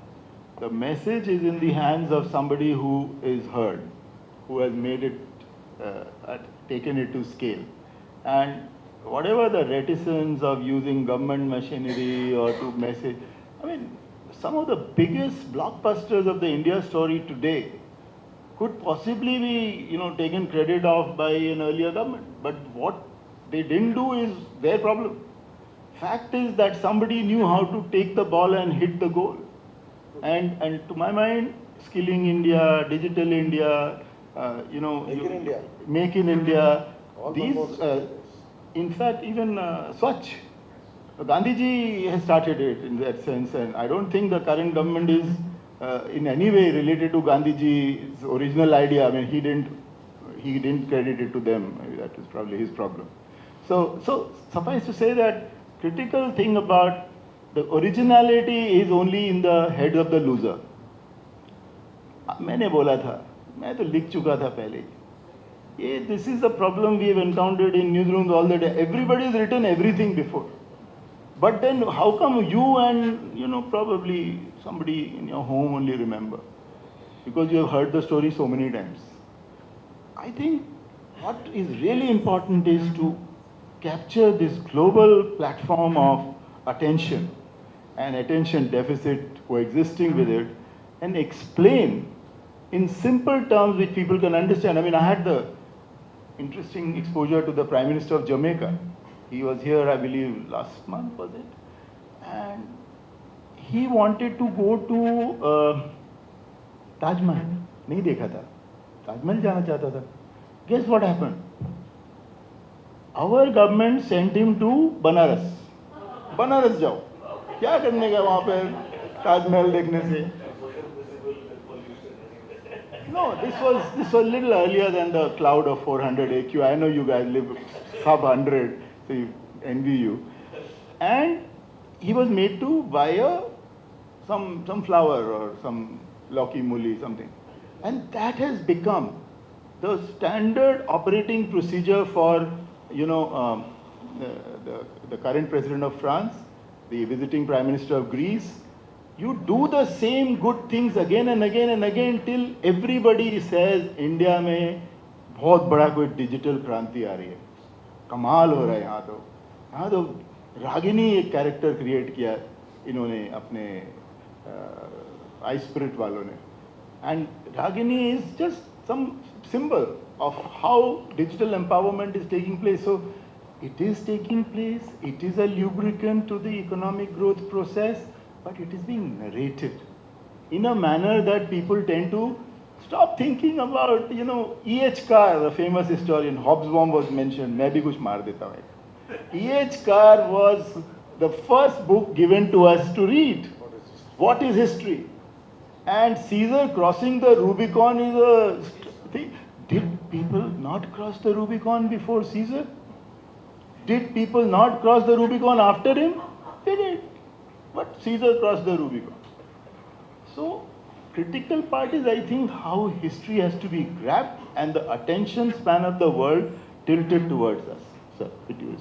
The message is in the hands of somebody who is heard, who has made it, taken it to scale. And whatever the reticence of using government machinery or to message, I mean, some of the biggest blockbusters of the India story today could possibly be, taken credit of by an earlier government. But what they didn't do is their problem. Fact is that somebody knew how to take the ball and hit the goal. And to my mind, Skilling India, Digital India, Make in India, these, in fact, even Swachh. Gandhiji has started it in that sense, and I don't think the current government is in any way related to Gandhiji's original idea. I mean, he didn't credit it to them. Maybe that is probably his problem. So suffice to say that critical thing about the originality is only in the head of the loser. मैंने बोला था, मैं तो लिख चुका था पहले ही, ये this is the problem we have encountered in newsrooms all the day. Everybody has written everything before. But then how come you and probably somebody in your home only remember? Because you have heard the story so many times. I think what is really important is to capture this global platform of attention and attention deficit coexisting with it and explain in simple terms which people can understand. I mean, I had the interesting exposure to the Prime Minister of Jamaica. He was here, I believe, last month, was it? And he wanted to go to Taj Mahal. नहीं देखा था. Taj Mahal जाना चाहता था. Guess what happened? Our government sent him to Banaras. Banaras जाओ. क्या करने का वहाँ पे ताजमहल देखने से? No, this was little earlier than the cloud of 400 AQ. I know you guys live sub 100, so you envy you. And he was made to buy some flower or some Loki Muli something, and that has become the standard operating procedure for the current president of France, the visiting prime minister of Greece. You do the same good things again and again and again till everybody says India में बहुत बड़ा कोई digital क्रांति आ रही है. कमाल हो रहा है यहाँ तो रागिनी एक कैरेक्टर क्रिएट किया इन्होंने अपने आई स्पिरिट वालों ने. And Ragini is just some symbol of how digital empowerment is taking place. So it is taking place, it is a lubricant to the economic growth process, but it is being narrated in a manner that people tend to stop thinking about, E.H. Carr, the famous historian, Hobsbawm was mentioned, मैं भी कुछ मार देता हूँ. E.H. Carr was the first book given to us to read. What is history? And Caesar crossing the Rubicon is a thing. Did people not cross the Rubicon before Caesar? Did people not cross the Rubicon after him? They did. But Caesar crossed the Rubicon. So, critical part is, I think, how history has to be grabbed and the attention span of the world tilted towards us. Sir, with you.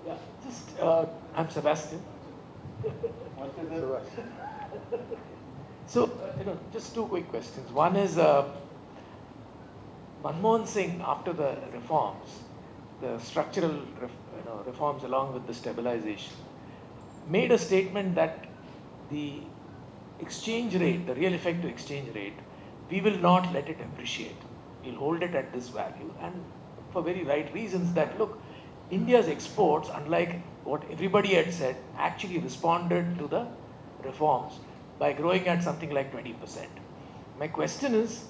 Yeah, just, I'm Sebastian. So, just two quick questions. One is, Manmohan Singh, after the reforms, the structural reforms along with the stabilization, made a statement that the exchange rate, the real effective exchange rate, we will not let it appreciate. We'll hold it at this value, and for very right reasons that, look, India's exports, unlike what everybody had said, actually responded to the reforms by growing at something like 20%. My question is,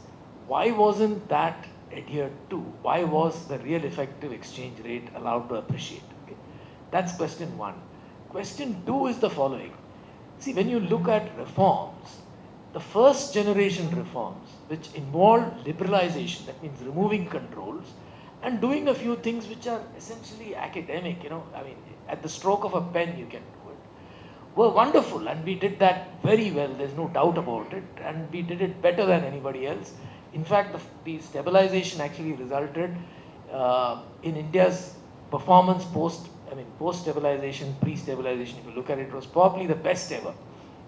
why wasn't that adhered to? Why was the real effective exchange rate allowed to appreciate? Okay. That's question one. Question two is the following. See, when you look at reforms, the first generation reforms, which involve liberalization, that means removing controls, and doing a few things which are essentially academic, at the stroke of a pen you can do it, were wonderful, and we did that very well, there's no doubt about it, and we did it better than anybody else. In fact, the stabilization actually resulted in India's performance post-stabilization, pre-stabilization, if you look at it, was probably the best ever.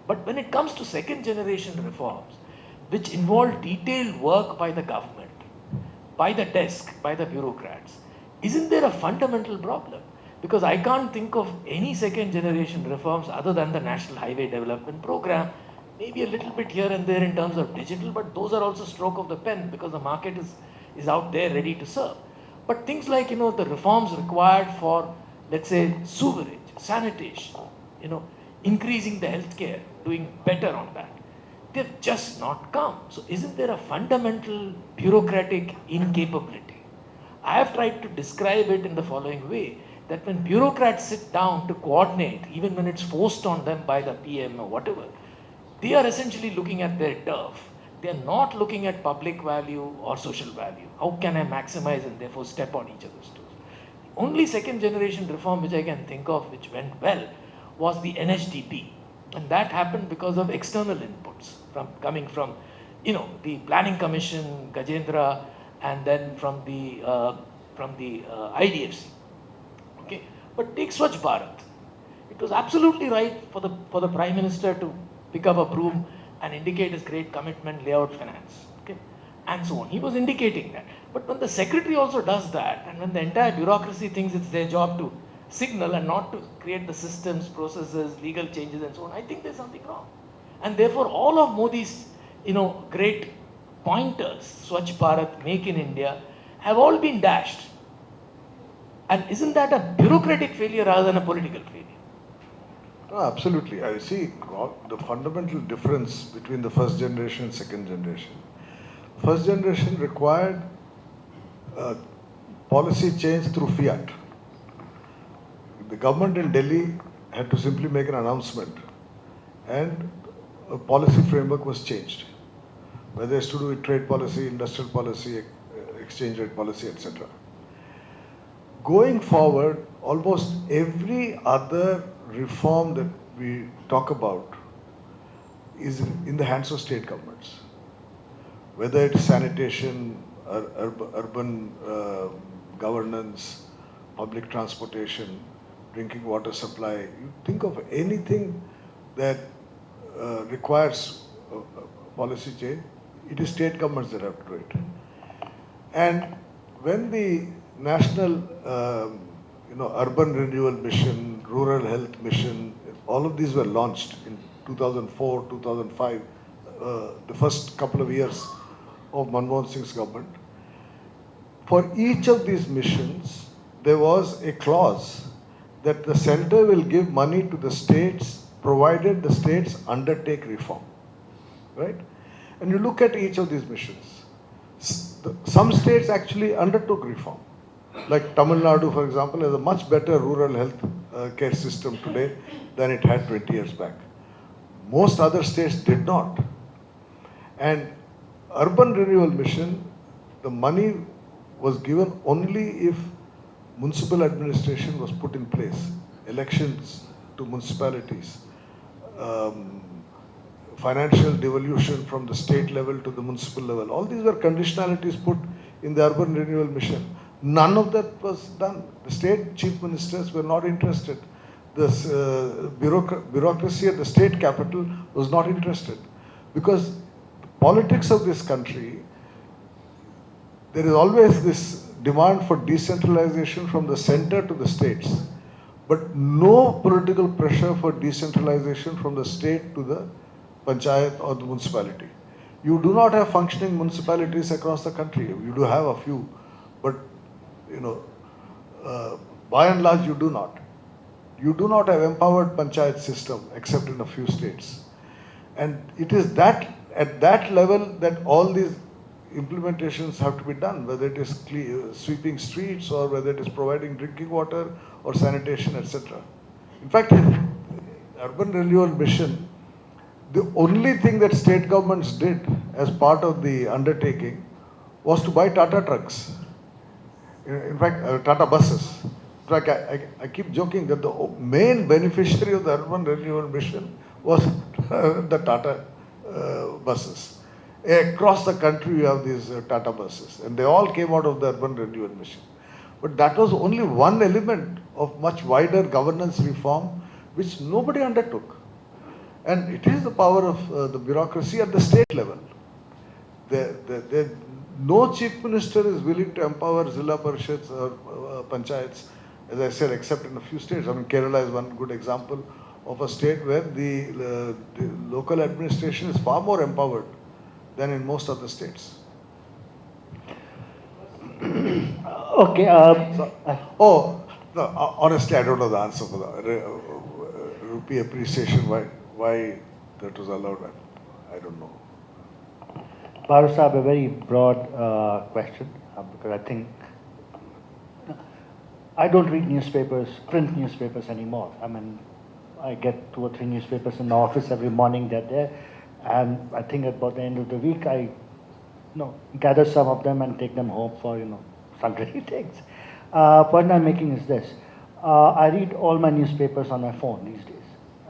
But when it comes to second generation reforms, which involve detailed work by the government, by the desk, by the bureaucrats, isn't there a fundamental problem? Because I can't think of any second generation reforms other than the National Highway Development Program, maybe a little bit here and there in terms of digital, but those are also stroke of the pen because the market is out there ready to serve. But things like, the reforms required for, let's say, sewerage, sanitation, increasing the healthcare, doing better on that, they've just not come. So isn't there a fundamental bureaucratic incapability? I have tried to describe it in the following way, that when bureaucrats sit down to coordinate, even when it's forced on them by the PM or whatever, they are essentially looking at their turf. They are not looking at public value or social value. How can I maximize and therefore step on each other's toes? Only second generation reform which I can think of which went well was the NHDP, And that happened because of external inputs coming from, the Planning Commission, Gajendra, and then from the IDFC. Okay, but take Swachh Bharat. It was absolutely right for the Prime Minister to pick up a broom and indicate his great commitment, layout finance, okay, and so on. He was indicating that. But when the secretary also does that, and when the entire bureaucracy thinks it's their job to signal and not to create the systems, processes, legal changes, and so on, I think there's something wrong. And therefore, all of Modi's, great pointers, Swachh Bharat, Make in India, have all been dashed. And isn't that a bureaucratic failure rather than a political failure? No, absolutely. I see the fundamental difference between the first generation and second generation. First generation required policy change through fiat. The government in Delhi had to simply make an announcement, and a policy framework was changed, whether it's to do with trade policy, industrial policy, exchange rate policy, etc. Going forward, almost every other reform that we talk about is in the hands of state governments. Whether it's sanitation, urban governance, public transportation, drinking water supply, you think of anything that requires policy change, it is state governments that have to do it. And when the national, urban renewal mission, rural health mission, all of these were launched in 2004, 2005, the first couple of years of Manmohan Singh's government. For each of these missions, there was a clause that the center will give money to the states provided the states undertake reform, right? And you look at each of these missions. Some states actually undertook reform. Like Tamil Nadu, for example, has a much better rural health care system today than it had 20 years back. Most other states did not. And urban renewal mission, the money was given only if municipal administration was put in place, elections to municipalities, financial devolution from the state level to the municipal level. All these were conditionalities put in the urban renewal mission. None of that was done. The state chief ministers were not interested. The bureaucracy at the state capital was not interested. Because the politics of this country, there is always this demand for decentralization from the center to the states, but no political pressure for decentralization from the state to the panchayat or the municipality. You do not have functioning municipalities across the country. You do have a few, but by and large you do not. You do not have empowered panchayat system except in a few states. And it is that at that level that all these implementations have to be done, whether it is sweeping streets or whether it is providing drinking water or sanitation, etc. In fact, in urban renewal mission, the only thing that state governments did as part of the undertaking was to buy Tata trucks. In fact, Tata buses. In fact, I keep joking that the main beneficiary of the urban renewal mission was the Tata buses. Across the country, you have these Tata buses, and they all came out of the urban renewal mission. But that was only one element of much wider governance reform, which nobody undertook. And it is the power of the bureaucracy at the state level. No chief minister is willing to empower Zilla Parishads or Panchayats, as I said, except in a few states. I mean, Kerala is one good example of a state where the local administration is far more empowered than in most other states. Okay. No, honestly, I don't know the answer for that. Rupee appreciation, why that was allowed, I don't know. Baru Sahib, a very broad question, because I think I don't read newspapers, print newspapers anymore. I mean, I get 2 or 3 newspapers in the office every morning. They're there, and I think about the end of the week, I gather some of them and take them home for sundry things. Point I'm making is this: I read all my newspapers on my phone these days,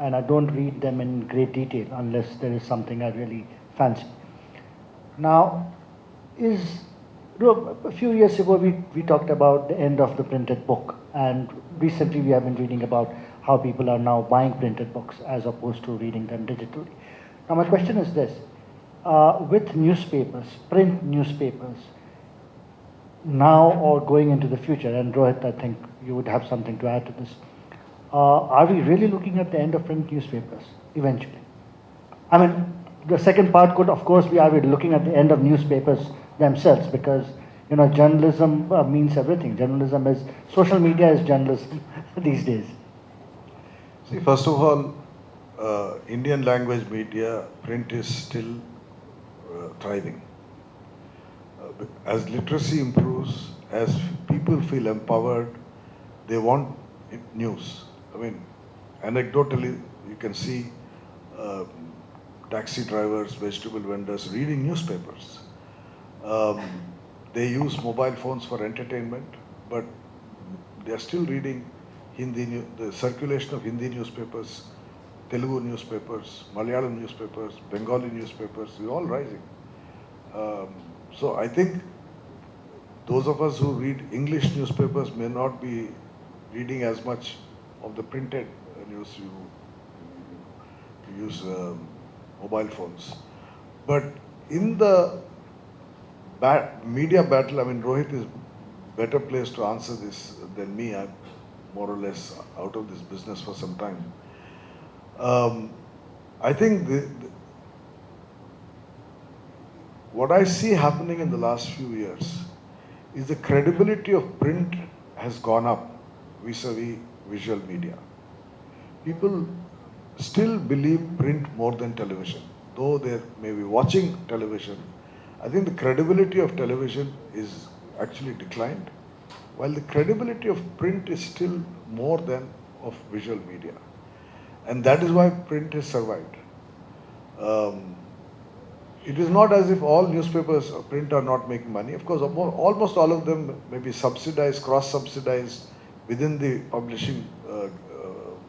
and I don't read them in great detail unless there is something I really fancy. Now, a few years ago we talked about the end of the printed book, and recently we have been reading about how people are now buying printed books as opposed to reading them digitally. Now, my question is this: with newspapers, print newspapers, now or going into the future, and Rohit, I think you would have something to add to this. Are we really looking at the end of print newspapers eventually? I mean, the second part could, of course, be are we looking at the end of newspapers themselves, because journalism means everything. Journalism is social media is journalism these days. See, first of all, Indian language media, print is still thriving. As literacy improves, as people feel empowered, they want news. I mean, anecdotally, you can see uh, taxi drivers, vegetable vendors reading newspapers. Um, they use mobile phones for entertainment, but they are still reading the circulation of Hindi newspapers, Telugu newspapers, Malayalam newspapers, Bengali newspapers, is all rising. So I think those of us who read English newspapers may not be reading as much of the printed news. You use mobile phones. But in the media battle, I mean, Rohit is better placed to answer this than me. I'm more or less out of this business for some time. I think what I see happening in the last few years is the credibility of print has gone up vis-a-vis visual media. People still believe print more than television, though they may be watching television. I think the credibility of television is actually declined, while the credibility of print is still more than of visual media. And that is why print has survived. Um, it is not as if all newspapers or print are not making money. Of course, almost all of them may be subsidized, cross-subsidized within the publishing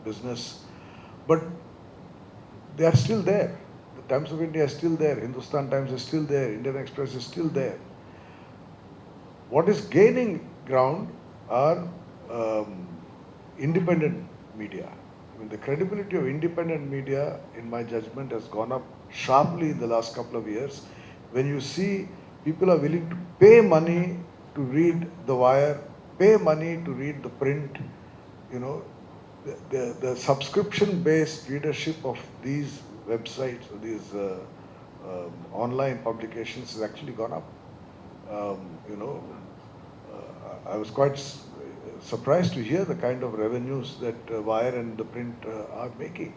business, but they are still there. The Times of India is still there, Hindustan Times is still there, Indian Express is still there. What is gaining ground are independent media. I mean, the credibility of independent media, in my judgment, has gone up sharply in the last couple of years. When you see people are willing to pay money to read The Wire, pay money to read the print, the subscription-based readership of these websites, these online publications has actually gone up. Um, you know, I was quite surprised to hear the kind of revenues that Wire and the print are making.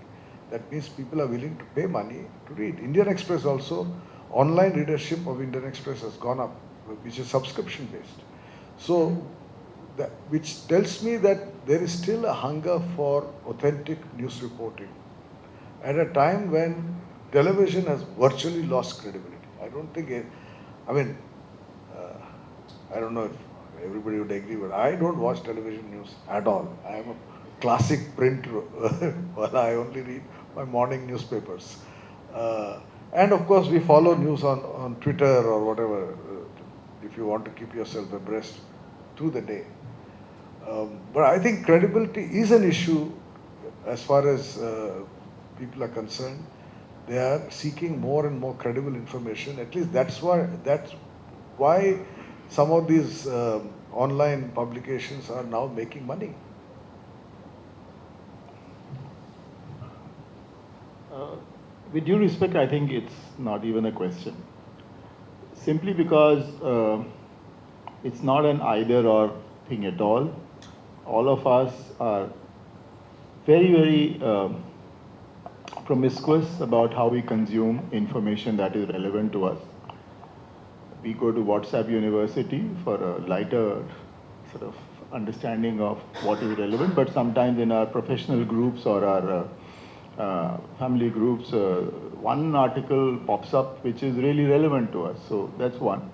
That means people are willing to pay money to read. Indian Express also, online readership of Indian Express has gone up, which is subscription based. So, which tells me that there is still a hunger for authentic news reporting at a time when television has virtually lost credibility. I don't think I don't know if everybody would agree, but I don't watch television news at all. I am a classic print, well, I only read my morning newspapers. And of course, we follow news on Twitter or whatever, if you want to keep yourself abreast through the day. But I think credibility is an issue as far as people are concerned. They are seeking more and more credible information. At least that's why some of these online publications are now making money. With due respect, I think it's not even a question. Simply because it's not an either or thing at all. All of us are very, very promiscuous about how we consume information that is relevant to us. We go to WhatsApp University for a lighter sort of understanding of what is relevant, but sometimes in our professional groups or our family groups, one article pops up which is really relevant to us. So that's one.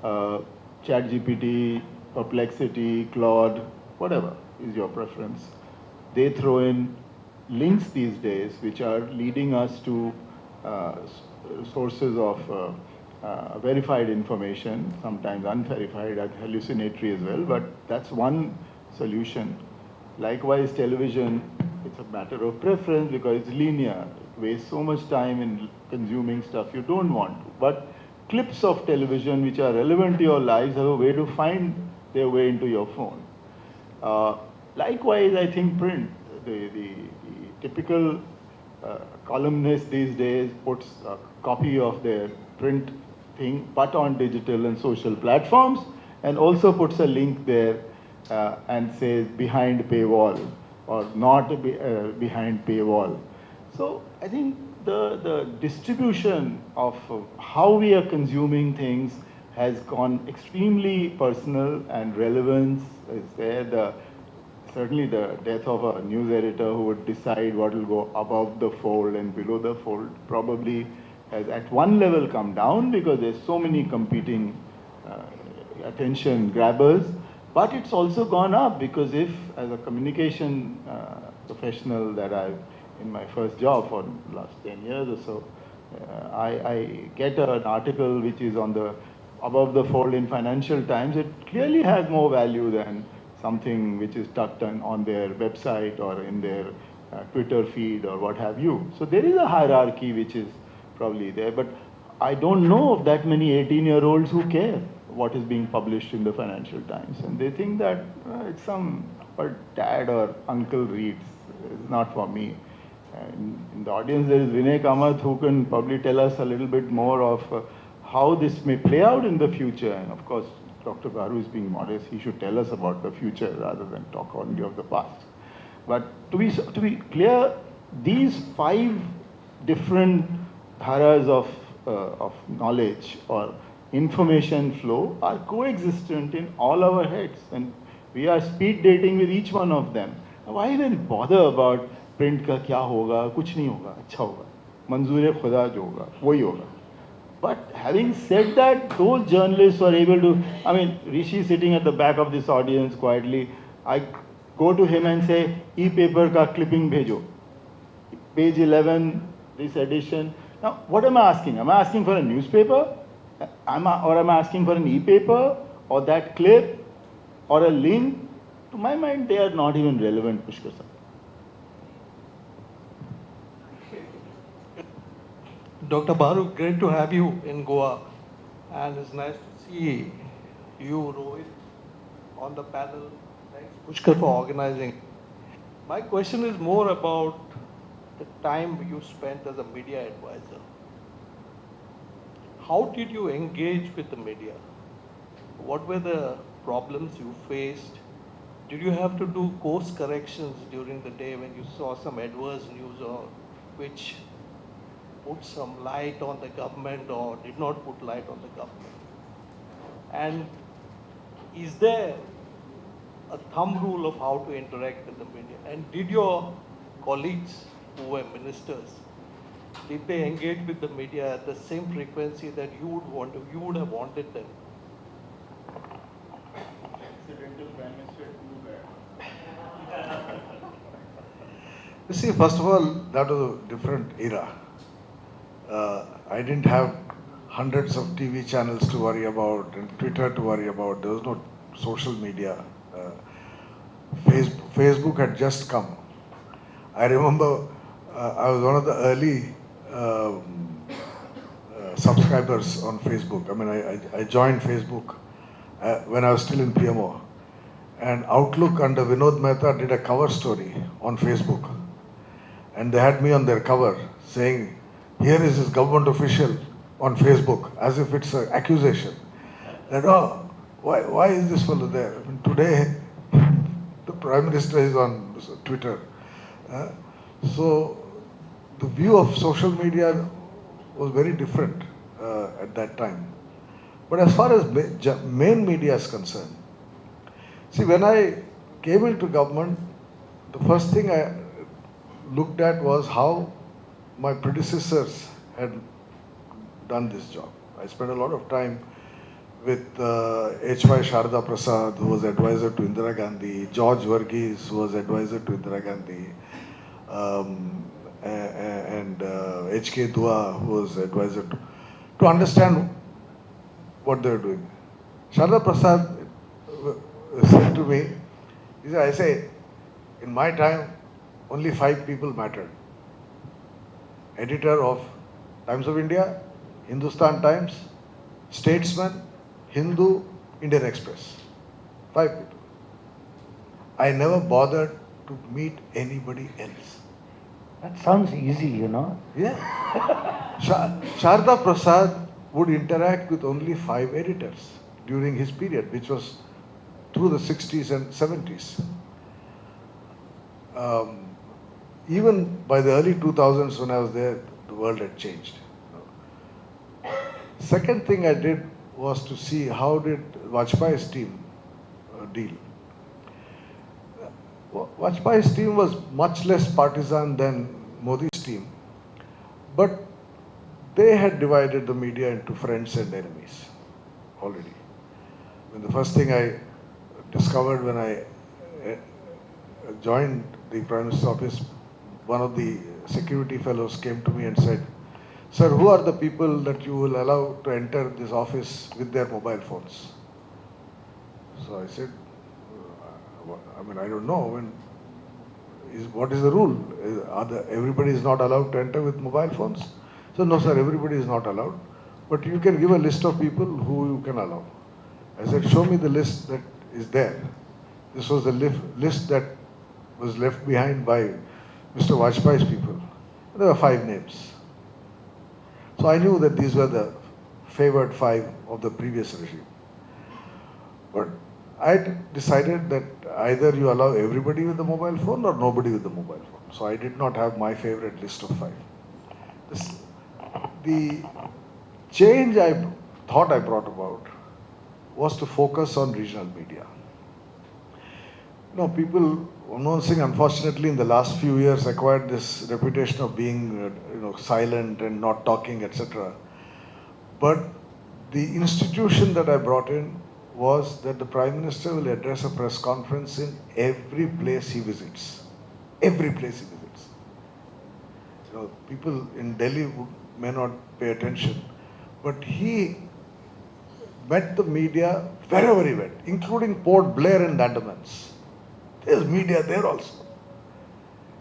ChatGPT, Perplexity, Claude, whatever is your preference. They throw in links these days which are leading us to sources of verified information, sometimes unverified and hallucinatory as well, but that's one solution. Likewise, television, it's a matter of preference because it's linear. It wastes so much time in consuming stuff you don't want to. But clips of television which are relevant to your lives have a way to find their way into your phone. Likewise, I think print, the typical columnist these days puts a copy of their print thing, but on digital and social platforms, and also puts a link there and says behind paywall or not behind paywall. So I think the distribution of how we are consuming things has gone extremely personal, and relevance is there. Certainly the death of a news editor who would decide what will go above the fold and below the fold probably has at one level come down because there's so many competing attention grabbers. But it's also gone up because if, as a communication professional that I've in my first job for the last 10 years or so, I get an article which is on the above the fold in Financial Times, it clearly has more value than something which is tucked on their website or in their Twitter feed or what have you. So there is a hierarchy which is probably there, but I don't know of that many 18-year-olds who care what is being published in the Financial Times. And they think that it's some or dad or uncle reads. It's not for me. In the audience, there is Vinay Kamath who can probably tell us a little bit more of how this may play out in the future. And of course, Dr. Baru is being modest. He should tell us about the future rather than talk only of the past. But to be clear, these 5 different dharas of knowledge or information flow are coexistent in all our heads, and we are speed dating with each one of them. Why even bother about print का क्या होगा, कुछ नहीं होगा, अच्छा होगा, मंजूर खुदा जो होगा वही होगा. But having said that, those journalists were able to, I mean, Rishi is sitting at the back of this audience quietly. I go to him and say, e-paper ka clipping bhejo. Page 11, this edition. Now, what am I asking? Am I asking for a newspaper? Or am I asking for an e-paper? Or that clip? Or a link? To my mind, they are not even relevant, Pushkar sir. Dr. Baru, great to have you in Goa, and it's nice to see you, Rohit, on the panel. Thanks, Pushkar, for organizing. My question is more about the time you spent as a media advisor. How did you engage with the media? What were the problems you faced? Did you have to do course corrections during the day when you saw some adverse news or which put some light on the government or did not put light on the government? And is there a thumb rule of how to interact with the media? And did your colleagues who were ministers, did they engage with the media at the same frequency that you would have wanted them? Accidental Prime Minister You see, first of all, that was a different era. I didn't have hundreds of TV channels to worry about and Twitter to worry about. There was no social media. Facebook had just come. I remember I was one of the early subscribers on Facebook. I mean, I joined Facebook when I was still in PMO. And Outlook under Vinod Mehta did a cover story on Facebook. And they had me on their cover saying, here is this government official on Facebook, as if it's an accusation. That, oh, why is this fellow there? I mean, today, the Prime Minister is on Twitter. So the view of social media was very different at that time. But as far as main media is concerned, see, when I came into government, the first thing I looked at was how my predecessors had done this job. I spent a lot of time with H.Y. Sharda Prasad, who was advisor to Indira Gandhi, George Varghese, who was advisor to Indira Gandhi, and H.K. Dua, who was advisor, to understand what they were doing. Sharda Prasad said to me, he said, I say, in my time, only 5 people mattered. Editor of Times of India, Hindustan Times, Statesman, Hindu, Indian Express. 5 people. I never bothered to meet anybody else. That sounds easy, you know. Yeah. Sharda Prasad would interact with only 5 editors during his period, which was through the 60s and 70s. Even by the early 2000s when I was there, the world had changed. Second thing I did was to see how did Vajpayee's team deal. Vajpayee's team was much less partisan than Modi's team, but they had divided the media into friends and enemies already. And the first thing I discovered when I joined the Prime Minister's office, one of the security fellows came to me and said, Sir, who are the people that you will allow to enter this office with their mobile phones? So I said, I don't know. What is the rule? Everybody is not allowed to enter with mobile phones? So no, sir, everybody is not allowed. But you can give a list of people who you can allow. I said, show me the list that is there. This was the list that was left behind by Mr. Vajpayee's people. There were 5 names. So I knew that these were the favored 5 of the previous regime. But I decided that either you allow everybody with the mobile phone or nobody with the mobile phone. So I did not have my favorite list of 5. The change I thought I brought about was to focus on regional media. People, Manmohan Singh, unfortunately, in the last few years acquired this reputation of being, silent and not talking, etc. But the institution that I brought in was that the Prime Minister will address a press conference in every place he visits. Every place he visits. People in Delhi may not pay attention, but he met the media wherever he went, including Port Blair and Andamans. There's media there also.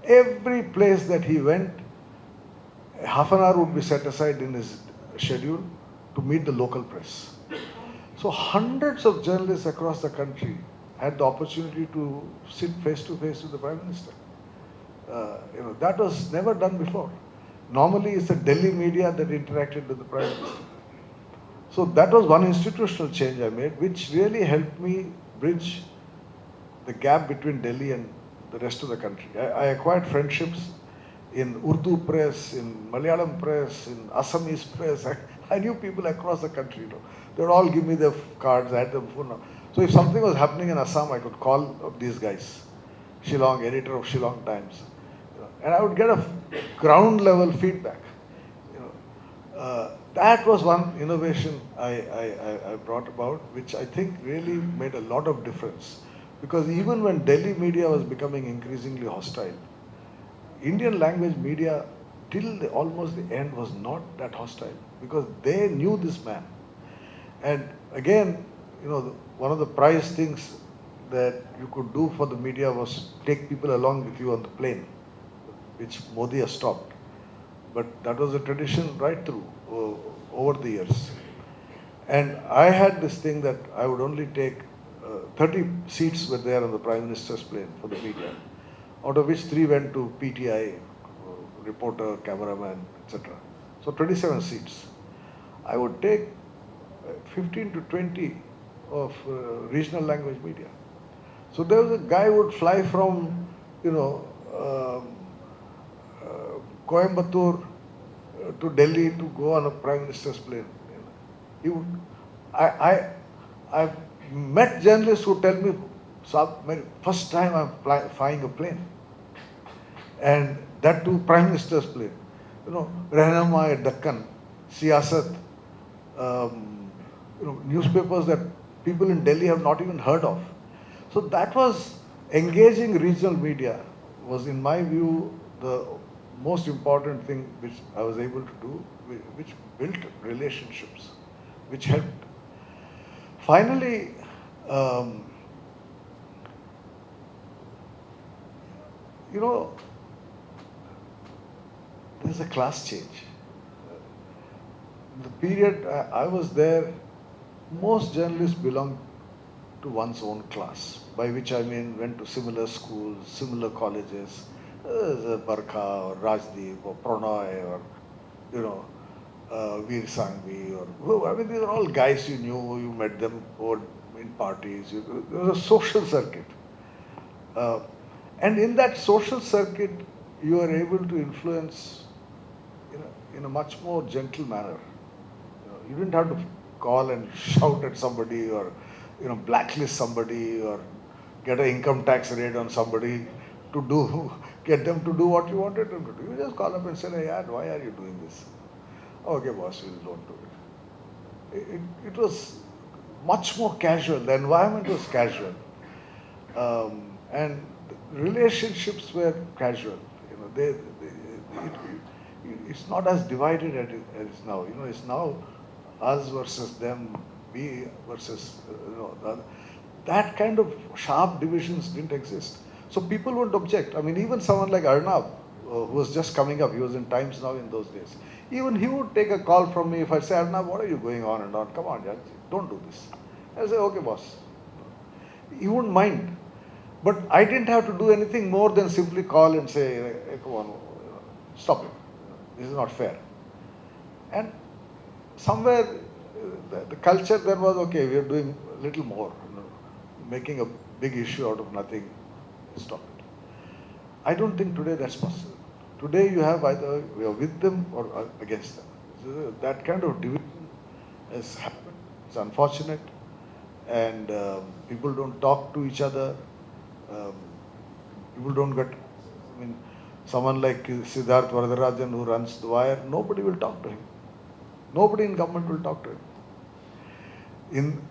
Every place that he went, half an hour would be set aside in his schedule to meet the local press. So hundreds of journalists across the country had the opportunity to sit face to face with the Prime Minister. That was never done before. Normally it's the Delhi media that interacted with the Prime Minister. So that was one institutional change I made, which really helped me bridge the gap between Delhi and the rest of the country. I acquired friendships in Urdu press, in Malayalam press, in Assamese press. I knew people across the country. They would all give me their cards, I had their phone. So if something was happening in Assam, I could call these guys. Shillong, editor of Shillong Times. And I would get a ground level feedback. That was one innovation I brought about, which I think really made a lot of difference. Because even when Delhi media was becoming increasingly hostile, Indian language media till almost the end was not that hostile because they knew this man. And again, one of the prized things that you could do for the media was take people along with you on the plane, which Modi has stopped. But that was a tradition right through over the years. And I had this thing that I would only take 30 seats were there on the Prime Minister's plane for the media, out of which 3 went to PTI, reporter, cameraman, etc. So 27 seats. I would take 15 to 20 of regional language media. So there was a guy who would fly from, Coimbatore to Delhi to go on a Prime Minister's plane. He would, I've met journalists who tell me, first time I'm flying a plane. And that too, Prime Minister's plane. Rehnama at Deccan, Siyasat, newspapers that people in Delhi have not even heard of. So that was engaging regional media was, in my view, the most important thing which I was able to do, which built relationships, which helped. Finally, um, you know, there's a class change. The period I was there, most journalists belonged to one's own class, by which I mean went to similar schools, similar colleges, Barkha or Rajdeep or Pranay or, you know, Veer Sangvi or who, I mean, these are all guys you knew, you met them over in parties. There was a social circuit. Uh, and in that social circuit, you are able to influence in a much more gentle manner. You didn't have to call and shout at somebody or blacklist somebody or get an income tax rate on somebody to do get them to do what you wanted them to do. You just call up and say, hey, yaar, why are you doing this? Okay, boss, we don't do it. It was much more casual. The environment was casual, and relationships were casual. It's not as divided as it is now. It's now us versus them, we versus that kind of sharp divisions didn't exist. So people would object. I mean, even someone like Arnab, who was just coming up, he was in Times Now in those days. Even he would take a call from me if I say, Arnab, what are you going on and on? Come on, Judge, don't do this. I say, okay, boss. He wouldn't mind. But I didn't have to do anything more than simply call and say, hey, come on, stop it. This is not fair. And somewhere the culture then was, okay, we are doing a little more, making a big issue out of nothing. Stop it. I don't think today that's possible. Today you have either we are with them or against them. So that kind of division has happened. It's unfortunate. And people don't talk to each other. Um, people don't get, I mean, someone like Siddharth Varadarajan who runs the wire, nobody will talk to him. Nobody in government will talk to him. In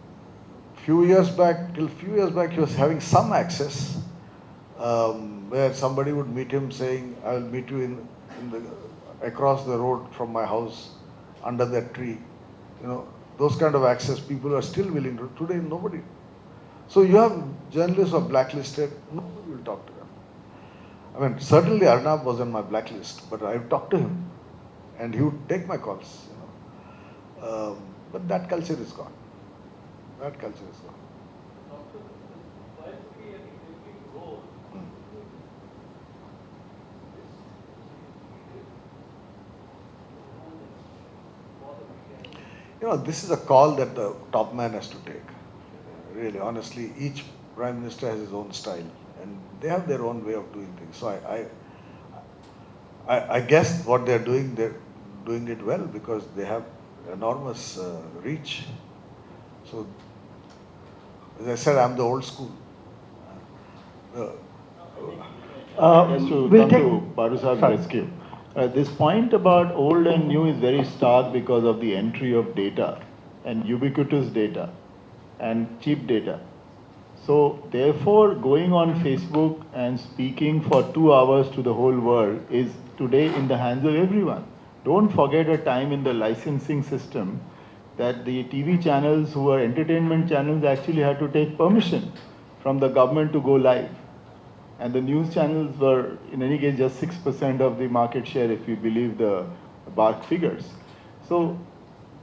few years back, he was having some access, where somebody would meet him saying, I will meet you across the road from my house, under that tree. Those kind of access people are still willing to. Today, nobody. So you have journalists who are blacklisted, nobody will talk to them. I mean, certainly Arnab was on my blacklist, but I've talked to him, and he would take my calls. But that culture is gone. That culture is gone. This is a call that the top man has to take. Really, honestly, each prime minister has his own style, and they have their own way of doing things. So I guess what they're doing it well because they have enormous reach. So, as I said, I'm the old school. Just to we'll come take- to Baru Sahab's Sorry. rescue. This point about old and new is very stark because of the entry of data and ubiquitous data and cheap data. So therefore, going on Facebook and speaking for 2 hours to the whole world is today in the hands of everyone. Don't forget a time in the licensing system that the TV channels who are entertainment channels actually had to take permission from the government to go live. And the news channels were, in any case, just 6% of the market share if you believe the BARC figures. So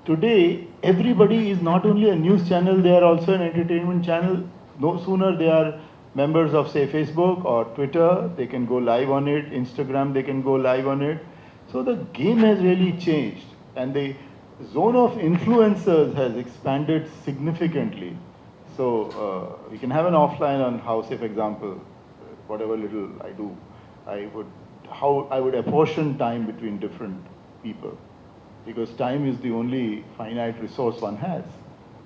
today, everybody is not only a news channel, they are also an entertainment channel. No sooner they are members of, say, Facebook or Twitter, they can go live on it, Instagram, they can go live on it. So the game has really changed, and the zone of influencers has expanded significantly. So we can have an offline on how, say, for example, whatever little I do, how I would apportion time between different people. Because time is the only finite resource one has.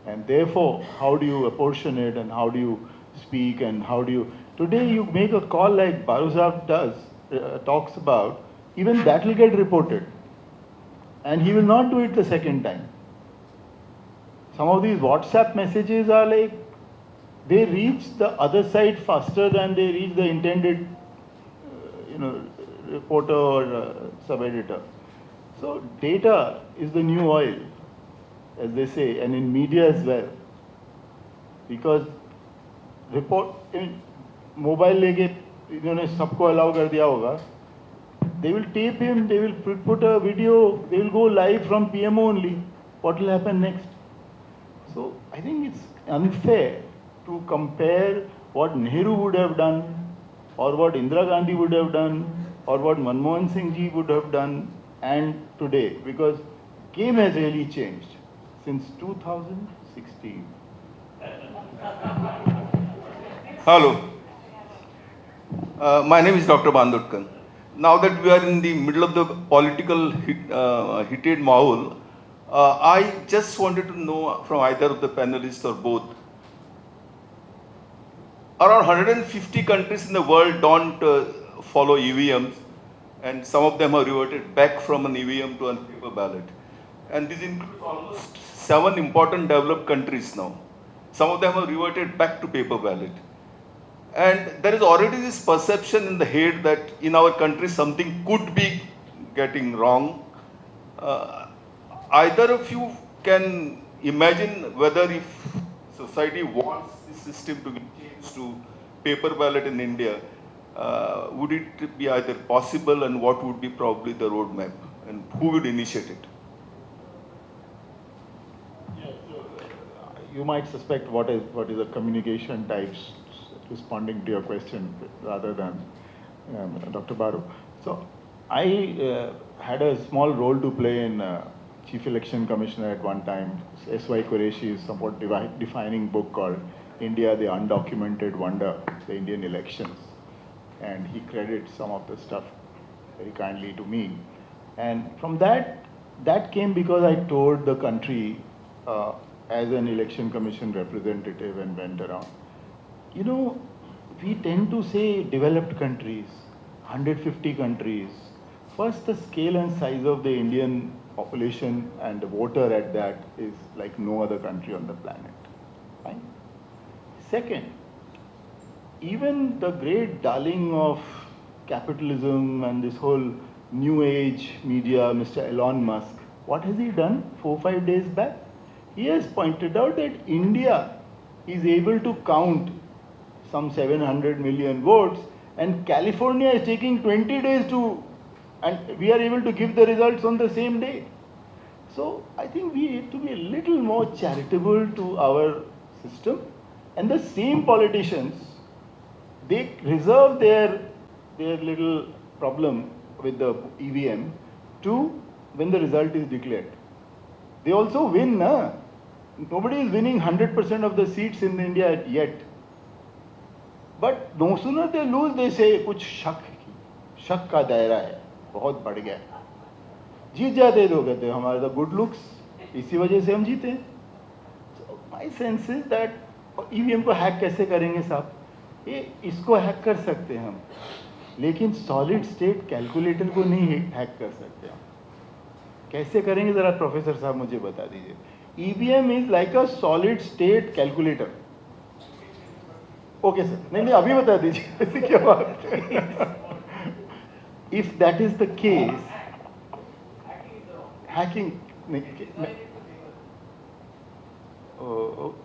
And therefore, how do you apportion it and how do you speak and how do you... Today you make a call like Baru Sahab talks about, even that will get reported. And he will not do it the second time. Some of these WhatsApp messages are like, they reach the other side faster than they reach the intended, reporter or sub-editor. So data is the new oil, as they say, and in media as well. Because mobile लेके इन्होंने सबको allow कर दिया होगा. They will tape him, they will put a video, they will go live from PMO only. What will happen next? So I think it's unfair to compare what Nehru would have done, or what Indira Gandhi would have done, or what Manmohan Singh ji would have done, and today, because game has really changed since 2016. Hello, my name is Dr. Bandutkan. Now that we are in the middle of the political heated mahal, I just wanted to know from either of the panelists or both. Around 150 countries in the world don't follow EVMs, and some of them have reverted back from an EVM to a paper ballot. And this includes almost 7 important developed countries now. Some of them have reverted back to paper ballot. And there is already this perception in the head that in our country something could be getting wrong. Either of you can imagine whether if society wants this system to be changed to paper ballot in India, would it be either possible, and what would be probably the roadmap, and who would initiate it? You might suspect what is a communication types responding to your question rather than Dr. Baru. So I had a small role to play in Chief Election Commissioner at one time. S.Y. Qureshi's somewhat defining book called India, the Undocumented Wonder, the Indian Elections. And he credits some of the stuff very kindly to me. And from that came because I toured the country as an election commission representative and went around. You know, we tend to say developed countries, 150 countries. First, the scale and size of the Indian population and the voter at that is like no other country on the planet. Fine. Second, even the great darling of capitalism and this whole new age media, Mr. Elon Musk, what has he done 4 or 5 days back? He has pointed out that India is able to count some 700 million votes, and California is taking 20 days to, and we are able to give the results on the same day. So I think we need to be a little more charitable to our system, and the same politicians, they reserve their little problem with the EVM to when the result is declared. They also win, na? Nobody is winning 100% of the seats in India yet. But no sooner they lose, they say कुछ शक का दायरा है, बहुत बढ़ गया. जीत जाते लोग कहते हैं हमारे तो good looks, इसी वजह से हम जीते हैं. So my sense is that EVM को हैक कैसे करेंगे साहब? ये इसको हैक कर सकते हैं हम, लेकिन सॉलिड स्टेट कैलकुलेटर को नहीं हैक कर सकते हम. कैसे करेंगे जरा प्रोफेसर साहब मुझे बता दीजिए. EVM is like a solid state calculator. Okay sir, नहीं अभी बता दीजिए ऐसी क्या बात है. If that is the case, hacking,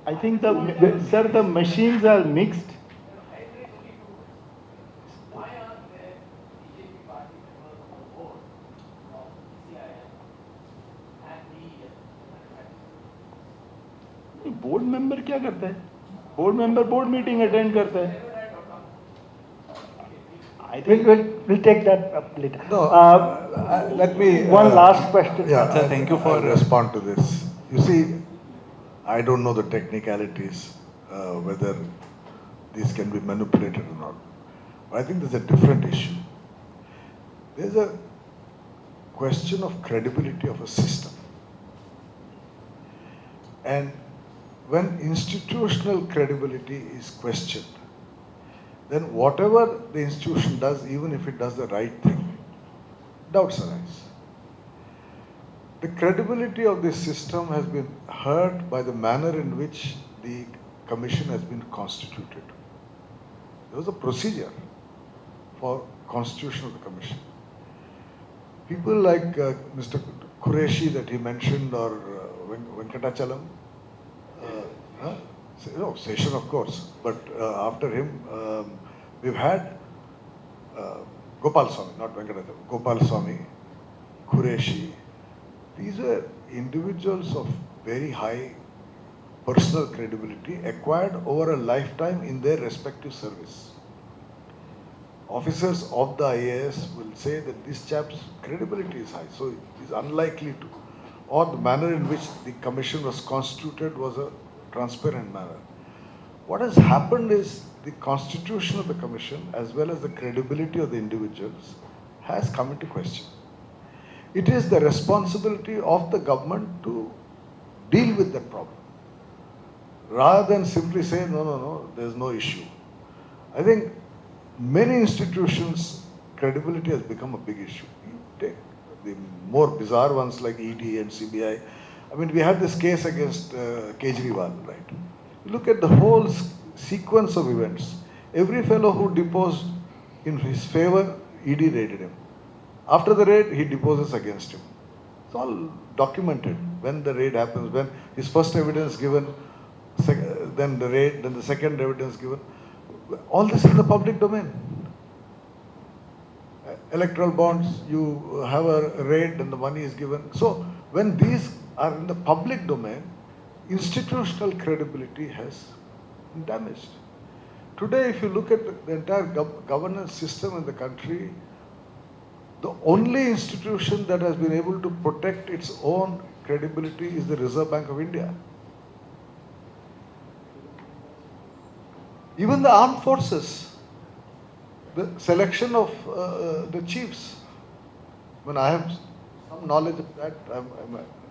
I think the machines are mixed. Board member क्या करता है? Board member board meeting attend करता है. I think We'll take that up later. No, let me. One last question. Yeah, Sir, thank you for respond to this. You see, I don't know the technicalities whether these can be manipulated or not. But I think there's a different issue. There's a question of credibility of a system, and when institutional credibility is questioned, then whatever the institution does, even if it does the right thing, doubts arise. The credibility of this system has been hurt by the manner in which the commission has been constituted. There was a procedure for constitution of the commission. People like Mr. Qureshi that he mentioned, or Venkatachalam, Session of course, but after him, we've had Gopal Swami, not Venkatachalam, Gopal Swami, Qureshi. These were individuals of very high personal credibility acquired over a lifetime in their respective service. Officers of the IAS will say that this chap's credibility is high, so he's unlikely to. Or the manner in which the commission was constituted was a transparent manner. What has happened is the constitution of the commission, as well as the credibility of the individuals, has come into question. It is the responsibility of the government to deal with that problem, rather than simply say, no, there's no issue. I think many institutions, credibility has become a big issue. You take the more bizarre ones like ED and CBI. I mean, we had this case against Kejriwal, right? You look at the whole sequence of events. Every fellow who deposed in his favor, ED raided him. After the raid, he deposes against him. It's all documented. When the raid happens, when his first evidence given, then the raid, then the second evidence given. All this is in the public domain. Electoral bonds, you have a raid and the money is given. So when these are in the public domain, institutional credibility has been damaged. Today, if you look at the entire governance system in the country, the only institution that has been able to protect its own credibility is the Reserve Bank of India. Even the armed forces, the selection of the chiefs. When I have some knowledge of that, I'm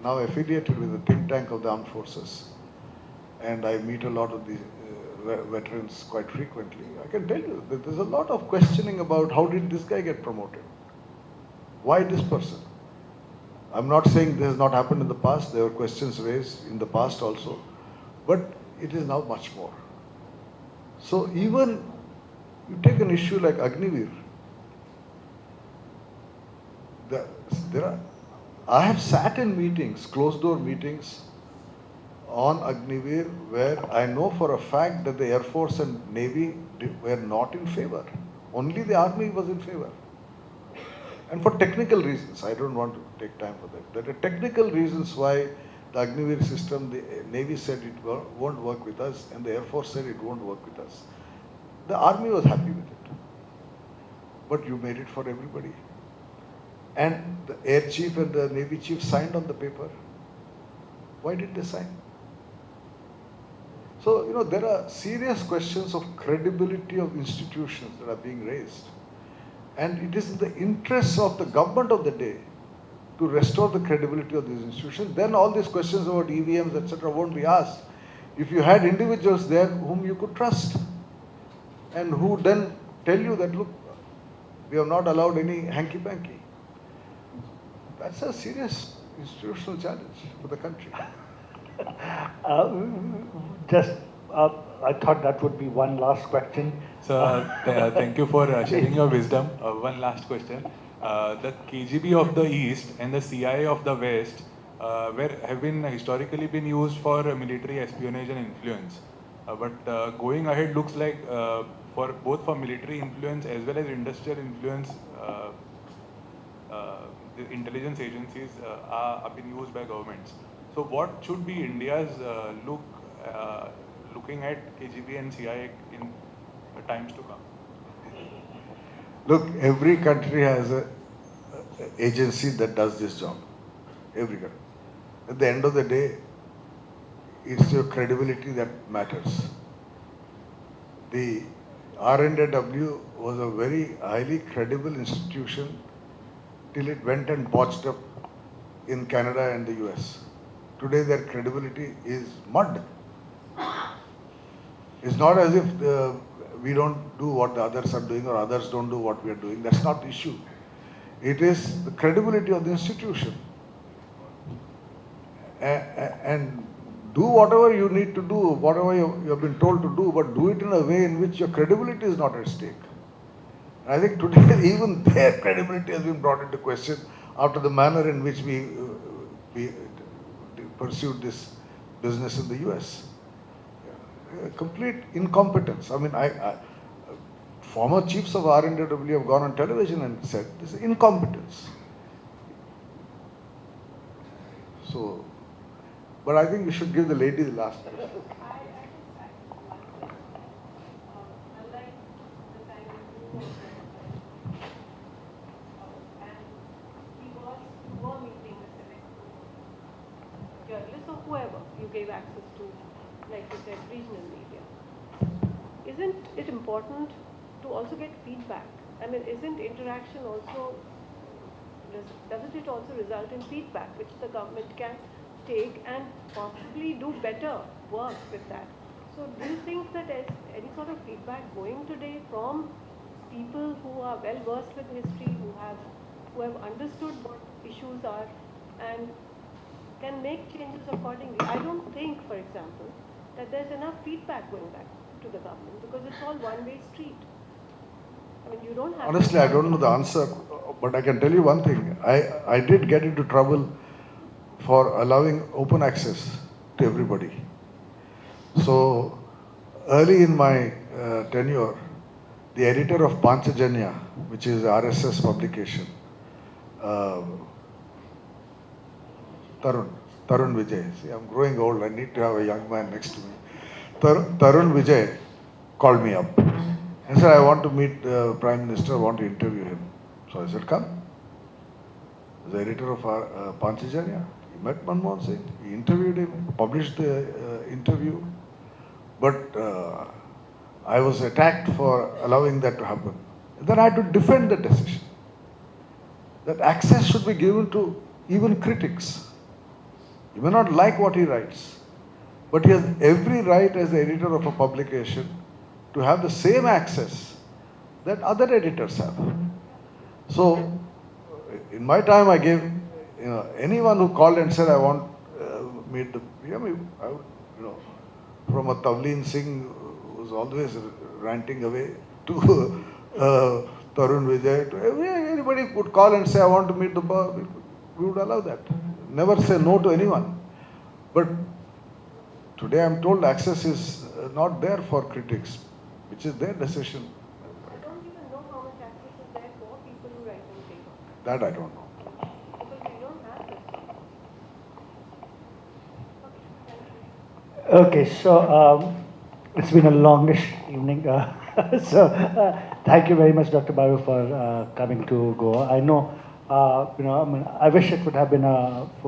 now affiliated with the think tank of the armed forces, and I meet a lot of the veterans quite frequently. I can tell you that there's a lot of questioning about how did this guy get promoted? Why this person? I'm not saying this has not happened in the past. There were questions raised in the past also, but it is now much more. So even you take an issue like Agniveer, I have sat in meetings, closed door meetings on Agniveer, where I know for a fact that the Air Force and Navy were not in favor. Only the Army was in favor. And for technical reasons, I don't want to take time for that. There are technical reasons why the Agniveer system, the Navy said it won't work with us, and the Air Force said it won't work with us. The Army was happy with it. But you made it for everybody. And the Air Chief and the Navy Chief signed on the paper. Why did they sign? So, there are serious questions of credibility of institutions that are being raised. And it is in the interests of the government of the day to restore the credibility of these institutions. Then all these questions about EVMs, etc., won't be asked. If you had individuals there whom you could trust, and who then tell you that, look, we have not allowed any hanky-panky. That's a serious institutional challenge for the country. I thought that would be one last question. So, thank you for sharing your wisdom. One last question. The KGB of the East and the CIA of the West have been historically been used for military espionage and influence. But going ahead looks like for both for military influence as well as industrial influence, the intelligence agencies are being used by governments. So what should be India's looking at KGB and CIA in times to come? Look, every country has an agency that does this job. Every country. At the end of the day, it's your credibility that matters. The R&AW was a very highly credible institution till it went and botched up in Canada and the US. Today their credibility is mud. It's not as if we don't do what the others are doing or others don't do what we are doing. That's not the issue. It is the credibility of the institution. And do whatever you need to do, whatever you have been told to do, but do it in a way in which your credibility is not at stake. And I think today even their credibility has been brought into question after the manner in which we pursued this business in the US. Complete incompetence. I mean, former chiefs of RNW have gone on television and said this is incompetence. So, but I think we should give the lady the last question. Journalists or whoever you gave access to, like you said, regional media. Isn't it important to also get feedback? I mean, isn't interaction also, doesn't it also result in feedback which the government can take and possibly do better work with that? So do you think that any sort of feedback going today from people who are well versed with history, who have understood what issues are and can make changes accordingly? I don't think, for example, that there's enough feedback going back to the government because it's all one-way street. I mean, you don't have... Honestly, I don't know the answer, but I can tell you one thing. I did get into trouble for allowing open access to everybody. So, early in my tenure, the editor of Panchajanya, which is RSS publication, uh, Tarun Vijay. See, I'm growing old. I need to have a young man next to me. Tarun Vijay called me up and said, I want to meet the Prime Minister, I want to interview him. So I said, come. The editor of Panchajanya. He met Manmohan Singh. He interviewed him, published the interview. But I was attacked for allowing that to happen. Then I had to defend the decision. That access should be given to even critics. You may not like what he writes, but he has every right as the editor of a publication to have the same access that other editors have. So, in my time, I gave anyone who called and said, I want meet the, from a Tavleen Singh who was always ranting away to Tarun Vijay, to anybody would call and say, I want to meet the boss, we would allow that. Never say no to anyone. But today I'm told access is not there for critics, which is their decision. I don't even know how much access is there for people who write in paper. That I don't know. Because we don't have this. Okay, so it's been a longish evening. So thank you very much, Dr. Baru, for coming to Goa. I know, I wish it would have been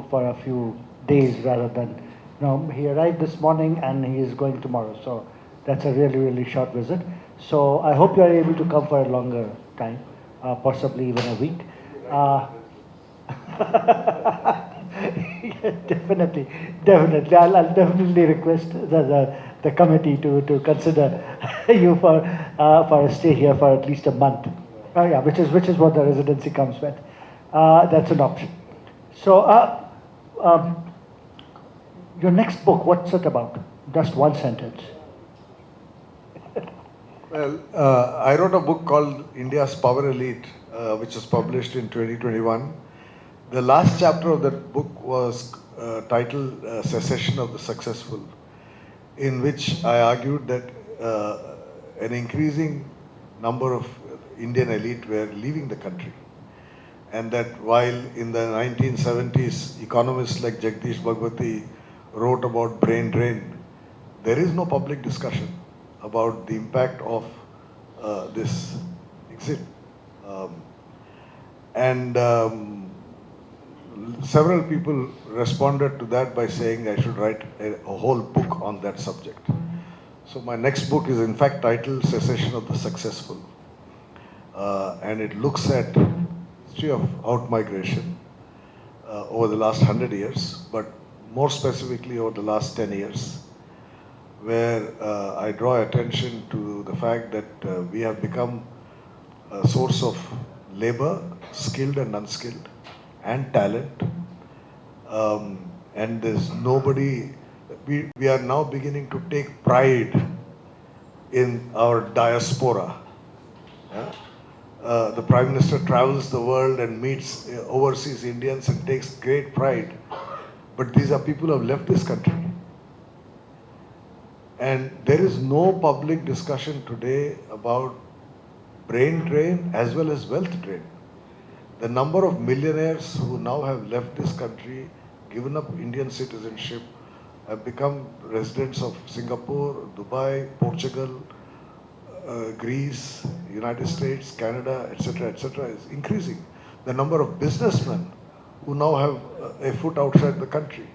for a few days rather than, he arrived this morning and he is going tomorrow. So that's a really, really short visit. So I hope you are able to come for a longer time, possibly even a week. Definitely. I'll definitely request the committee to consider you for a stay here for at least a month. Yeah, which is what the residency comes with. That's an option. So, your next book, what's it about? Just one sentence. Well, I wrote a book called India's Power Elite, which was published in 2021. The last chapter of that book was titled Secession of the Successful, in which I argued that an increasing number of Indian elite were leaving the country. And that while in the 1970s, economists like Jagdish Bhagwati wrote about brain drain, there is no public discussion about the impact of this exit. Several people responded to that by saying I should write a whole book on that subject. So my next book is in fact titled Secession of the Successful. And it looks at the history of outmigration over the last 100 years, but more specifically over the last 10 years, where I draw attention to the fact that we have become a source of labor, skilled and unskilled, and talent. And there's nobody, we are now beginning to take pride in our diaspora. Yeah? The Prime Minister travels the world and meets overseas Indians and takes great pride. But these are people who have left this country. And there is no public discussion today about brain drain as well as wealth drain. The number of millionaires who now have left this country, given up Indian citizenship, have become residents of Singapore, Dubai, Portugal, Greece, United States, Canada, etc., is increasing. The number of businessmen who now have a foot outside the country.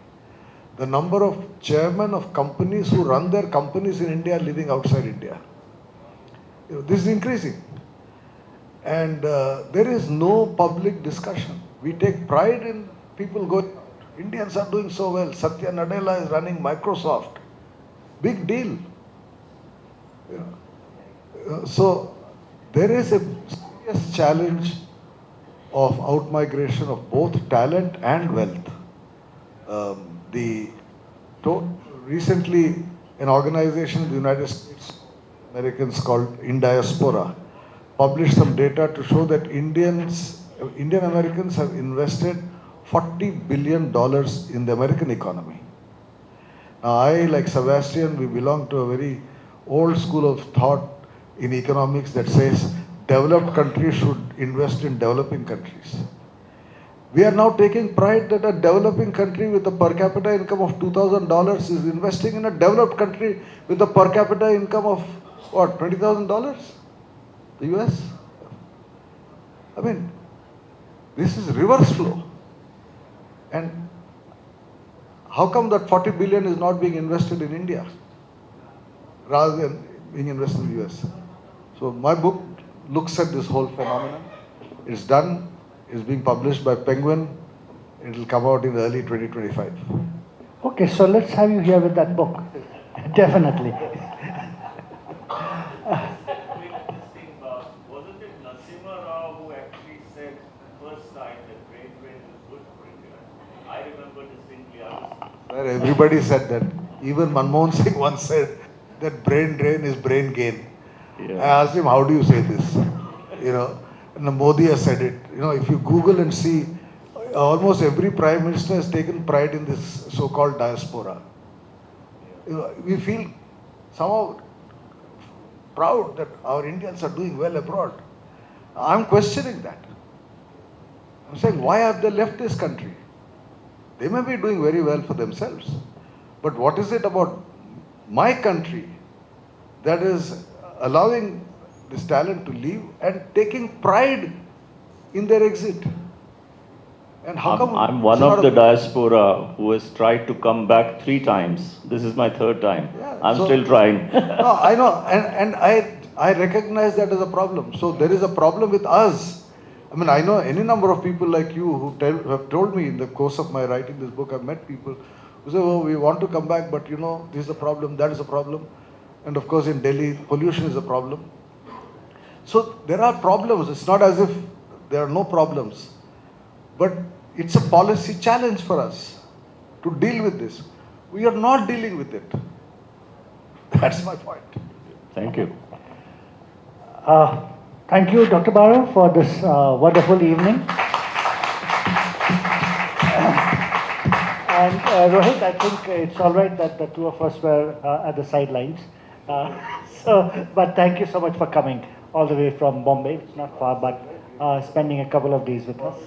The number of chairmen of companies who run their companies in India living outside India. This is increasing. And there is no public discussion. We take pride in people going, Indians are doing so well. Satya Nadella is running Microsoft. Big deal. So there is a serious challenge of outmigration of both talent and wealth. Recently, an organization in the United States, Americans called In Diaspora, published some data to show that Indian Americans have invested $40 billion in the American economy. Now, I, like Sebastian, we belong to a very old school of thought in economics that says developed countries should invest in developing countries. We are now taking pride that a developing country with a per capita income of $2,000 is investing in a developed country with a per capita income of, what, $20,000? The US? I mean, this is reverse flow. And how come that 40 billion is not being invested in India rather than being invested in the US? So my book looks at this whole phenomenon. It's done. It's being published by Penguin. It will come out in early 2025. Okay, so let's have you here with that book. Definitely. Wasn't it Narasimha Rao who actually said first time that brain drain is good for India? I remember distinctly. Where everybody said that. Even Manmohan Singh once said that brain drain is brain gain. Yeah. I asked him, how do you say this? And Modi has said it. If you Google and see, almost every prime minister has taken pride in this so-called diaspora. We feel somehow proud that our Indians are doing well abroad. I'm questioning that. I'm saying, why have they left this country? They may be doing very well for themselves. But what is it about my country that is allowing this talent to leave and taking pride in their exit? And how come I'm one of the diaspora who has tried to come back 3 times. This is my 3rd time. Yeah, I'm still trying. No, I know, and I recognize that as a problem. So there is a problem with us. I mean, I know any number of people like you who have told me in the course of my writing this book, I've met people who say, oh, we want to come back, but this is a problem, that is a problem. And of course, in Delhi, pollution is a problem. So there are problems. It's not as if there are no problems. But it's a policy challenge for us to deal with this. We are not dealing with it. That's my point. Thank you. Thank you, Dr. Baru, for this wonderful evening. And Rohit, I think it's all right that the two of us were at the sidelines. But thank you so much for coming all the way from Bombay. It's not far, but spending a couple of days with us.